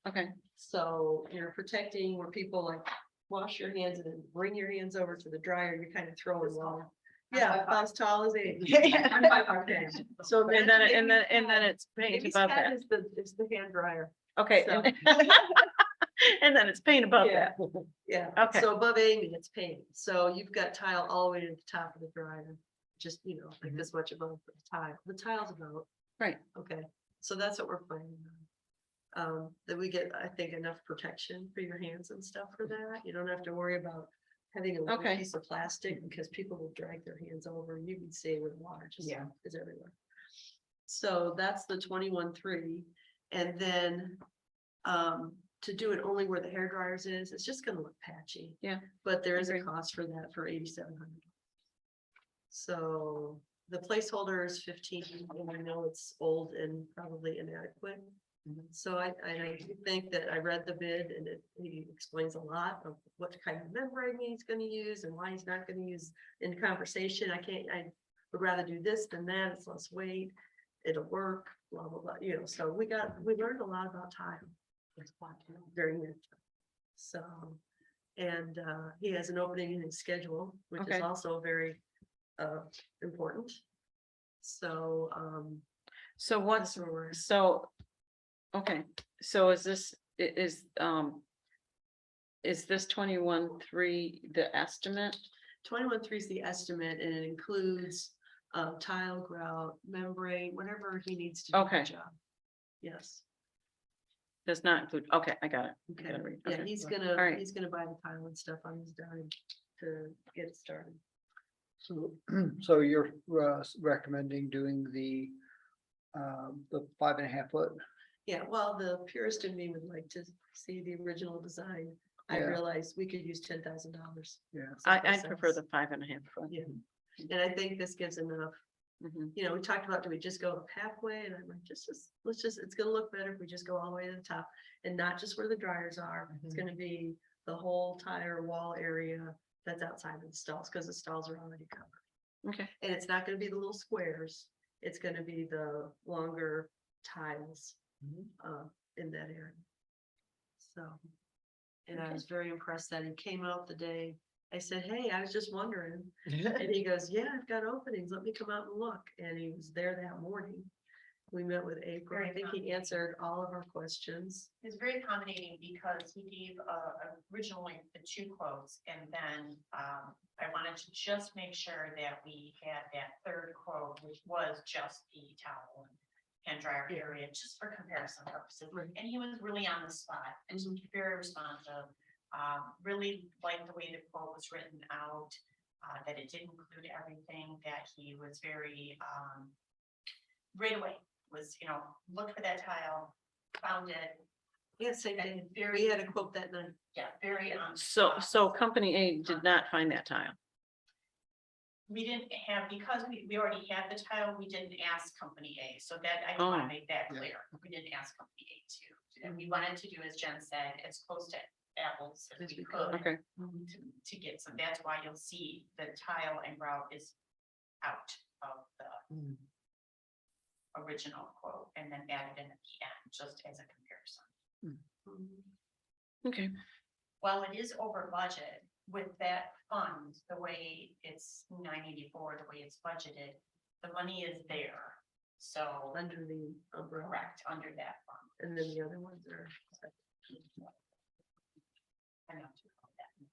okay, so you're protecting where people like wash your hands and then bring your hands over to the dryer, you're kind of throwing water. Yeah, about as tall as it. I'm 5'10". So and then it's paint above that, Is the hand dryer. okay. So- And then it's paint above Yeah. that, Yeah, Okay. so above Amy, it's painted, so you've got tile all the way to the top of the dryer. Just, you know, like this much above the tile, the tile's about, right, okay, so that's what we're planning on. That we get, I think, enough protection for your hands and stuff for that, you don't have to worry about having a little Okay. piece of plastic, because people will drag their hands over, and you can see where the water just Yeah. is everywhere. So that's the 21.3, and then, to do it only where the hair dryers is, it's just gonna look patchy. Yeah, But there is a agree. cost for that for 8,700. So the placeholder is 15, and I know it's old and probably inadequate. Mhm. So I do think that I read the bid, and he explains a lot of what kind of membrane he's gonna use and why he's not gonna use in conversation. I would rather do this than that, it's less weight, it'll work, blah, blah, blah, you know, so we learned a lot about tile during that. So, and he has an opening in his schedule, which is Okay. also very important. So, so what's, that's where we're. so, okay, so is this, is this 21.3 the estimate? 21.3 is the estimate, and it includes tile, grout, membrane, whatever he needs to do the Okay. job. Yes, Does not include, okay, I got it. I okay, gotta read, yeah, okay. he's All gonna right. buy the tile and stuff on his dime to get it started. So, so you're recommending doing the 5.5 foot? Yeah, well, the purist in me would like to see the original design. I Yeah. realized we could use $10,000. Yeah. I'd prefer the 5.5 foot. Yeah, and I think this gives enough, Mhm. you know, we talked about, do we just go halfway? And I'm like, let's just, it's gonna look better if we just go all the way to the top. And not just where the dryers are, it's Mhm. gonna be the whole tire wall area that's outside of the stalls, because the stalls are already covered. Okay, And it's not gonna be the little squares, it's gonna be the longer tiles in that area. So. And I Okay. was very impressed that he came out the day, I said, hey, I was just wondering. And he goes, yeah, I've got openings, let me come out and look, and he was there that morning. We met with April, I Very think he accommodating. answered all of our questions. It's very accommodating because he gave originally the 2 quotes, and then I wanted to just make sure that we had that 3rd quote, which was just the towel and dryer area, just for comparison purposes. Right. And he was really on the spot and very responsive. Really liked the way the quote was written out, that it did include everything, that he was very right away was, you know, looked for that tile, found it. Yeah, same And day, very- we had a quote that night. Yeah, very so company A did not find that tile. we didn't have, because we already had the tile, we didn't ask company A, so that I want Oh. to make that Yeah. clear. We didn't ask company A to do that. We wanted to do, as Jen said, as close to apples as we could Okay, to get some. That's why you'll see the tile and grout is out of the original quote and then added in at the end, just as a comparison. okay, While it is over budget, with that fund, the way it's 984, the way it's budgeted, the money is there. So, Under the umbrella, correct, under that fund. and then the other ones are. I know to call that.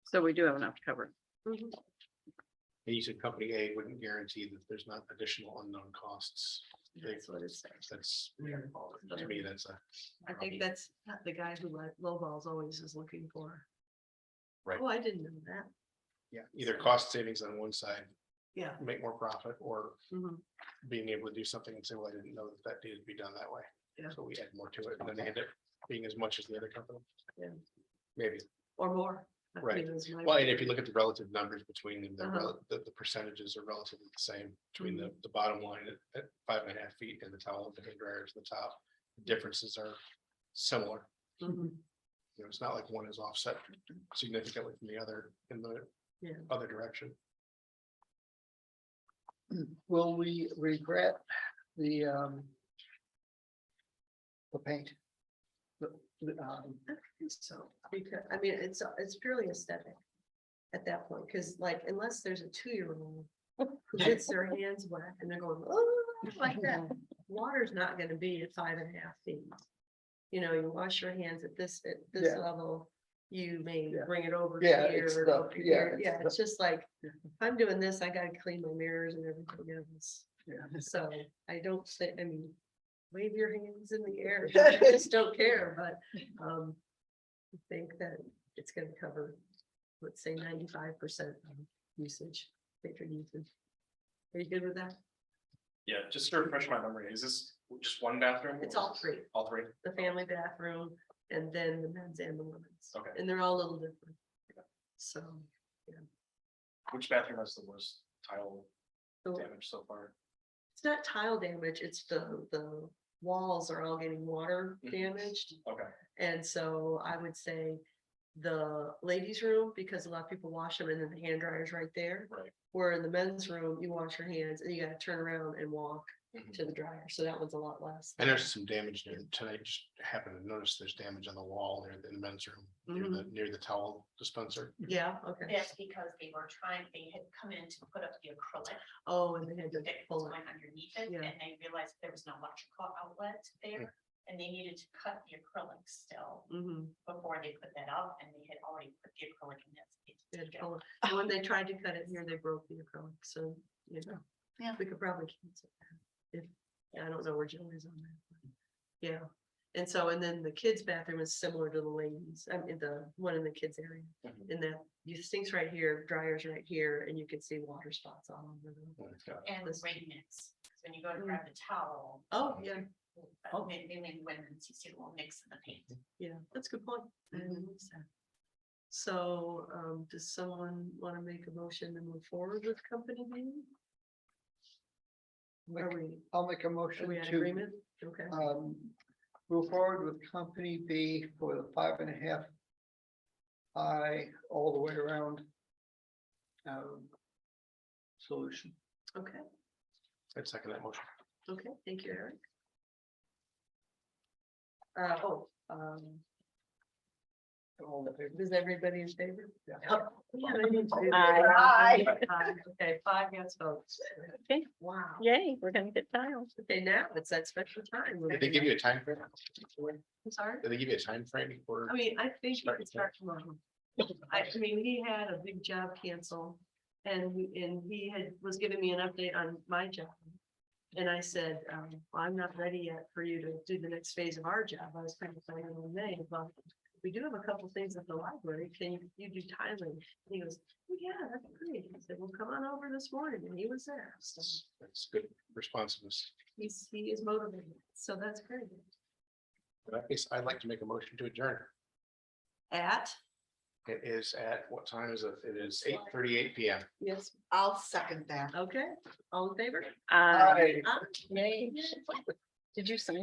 so we do have enough to cover. Mhm. And you said company A wouldn't guarantee that there's not additional unknown costs. That's what it says. That's, to me, that's a. I think that's the guy who like lowballs always is looking for. Right. Oh, I didn't know that. Yeah, either cost savings on one side Yeah. make more profit, or Mhm. being able to do something and say, well, I didn't know that that needed to be done that way. Yeah. So we add more to it, and then they end up being as much as the other company. Yeah. Maybe. Or more. I Right. think is my- Well, and if you look at the relative numbers between them, Uh-huh. the percentages are relatively the same between Mm-hmm. the bottom line at 5.5 feet and the towel, the hand dryers, the top. The differences are similar. Mhm. You know, it's not like one is offset significantly from the other in the Yeah. other direction. Will we regret the paint? I think so, because, I mean, it's purely aesthetic. At that point, because like, unless there's a 2-year-old who gets their hands wet and they're going, oh, like that, water's not gonna be at 5.5 feet. You know, you wash your hands at this Yeah. level, you may Yeah. bring it over Yeah, here. it's or the- over yeah, here. it's Yeah, the- it's just like, if I'm doing this, I gotta clean my mirrors and everything else. Yeah. So I don't say, I mean, wave your hands in the air, I just don't care, but, I think that it's gonna cover, let's say 95% of usage, patron usage. Are you good with that? Yeah, just to refresh my memory, is this just one bathroom? It's or all is this three. All three? The family bathroom and then the men's and the women's. Okay. And they're all a little different. So, Which bathroom has the worst tile so damage so far? it's not tile damage, it's the walls are all getting water Mhm. damaged. Okay, And so I would say the ladies' room, because a lot of people wash them and then the hand dryer's right there. right. Where in the men's room, you wash your hands and you gotta turn around and walk Mhm. to the dryer, so that one's a lot less. And there's some damage there tonight. Just happened to notice there's damage on the wall there in the men's room, near the towel dispenser. Yeah, okay. That's because they had come in to put up the acrylic Oh, and they had to that pull was it. going underneath it, Yeah. and they realized there was an electrical outlet there. And they needed to cut the acrylic still Mhm. before they put that up, and they had already put the acrylic in that. They had to pull it. And when they tried to cut it here, they broke the acrylic, so, you know. Yeah. We could probably cancel that. If, I don't know where Jill is on that. but Yeah, and so, and then the kids' bathroom is similar to the ladies, I mean, the one in the kids' area. Mhm. In that, you sinks right here, dryers right here, and you can see water spots all over them. And This- rain mix, so when you go to grab the towel. Oh, yeah, Mainly women, you see a little mix in the paint. yeah, that's a good point. I didn't notice that. So, does someone want to make a motion to move forward with company B? I'll make a Are motion we in to agreement? Okay, move forward with company B for the 5.5 high all the way around solution. okay, I'd second that motion. okay, thank you, Eric. All in favor? Is everybody in favor? Yeah. Oh, yeah, I need to do Aye. that. Aye. Aye. Okay, 5 yes votes. Okay. Wow, Yay, we're gonna get tiles. okay, now it's that special time. Did they give you a time frame? I'm sorry? Did they give you a time frame for? I mean, I think you could start tomorrow. I mean, he had a big job cancel and he was giving me an update on my job. And I said, well, I'm not ready yet for you to do the next phase of our job. I was kind of planning on May, but we do have a couple things at the library. Can you do tiling? And he goes, well, yeah, that's great. I said, well, come on over this morning. And he was there. So That's good responsiveness. he is motivated. So that's great. In that case, I'd like to make a motion to adjourn. At, It is at, what time is it? It is 8:38 PM. yes, I'll second that. okay, all in favor? Aye. Aye. Yay. Did you sign?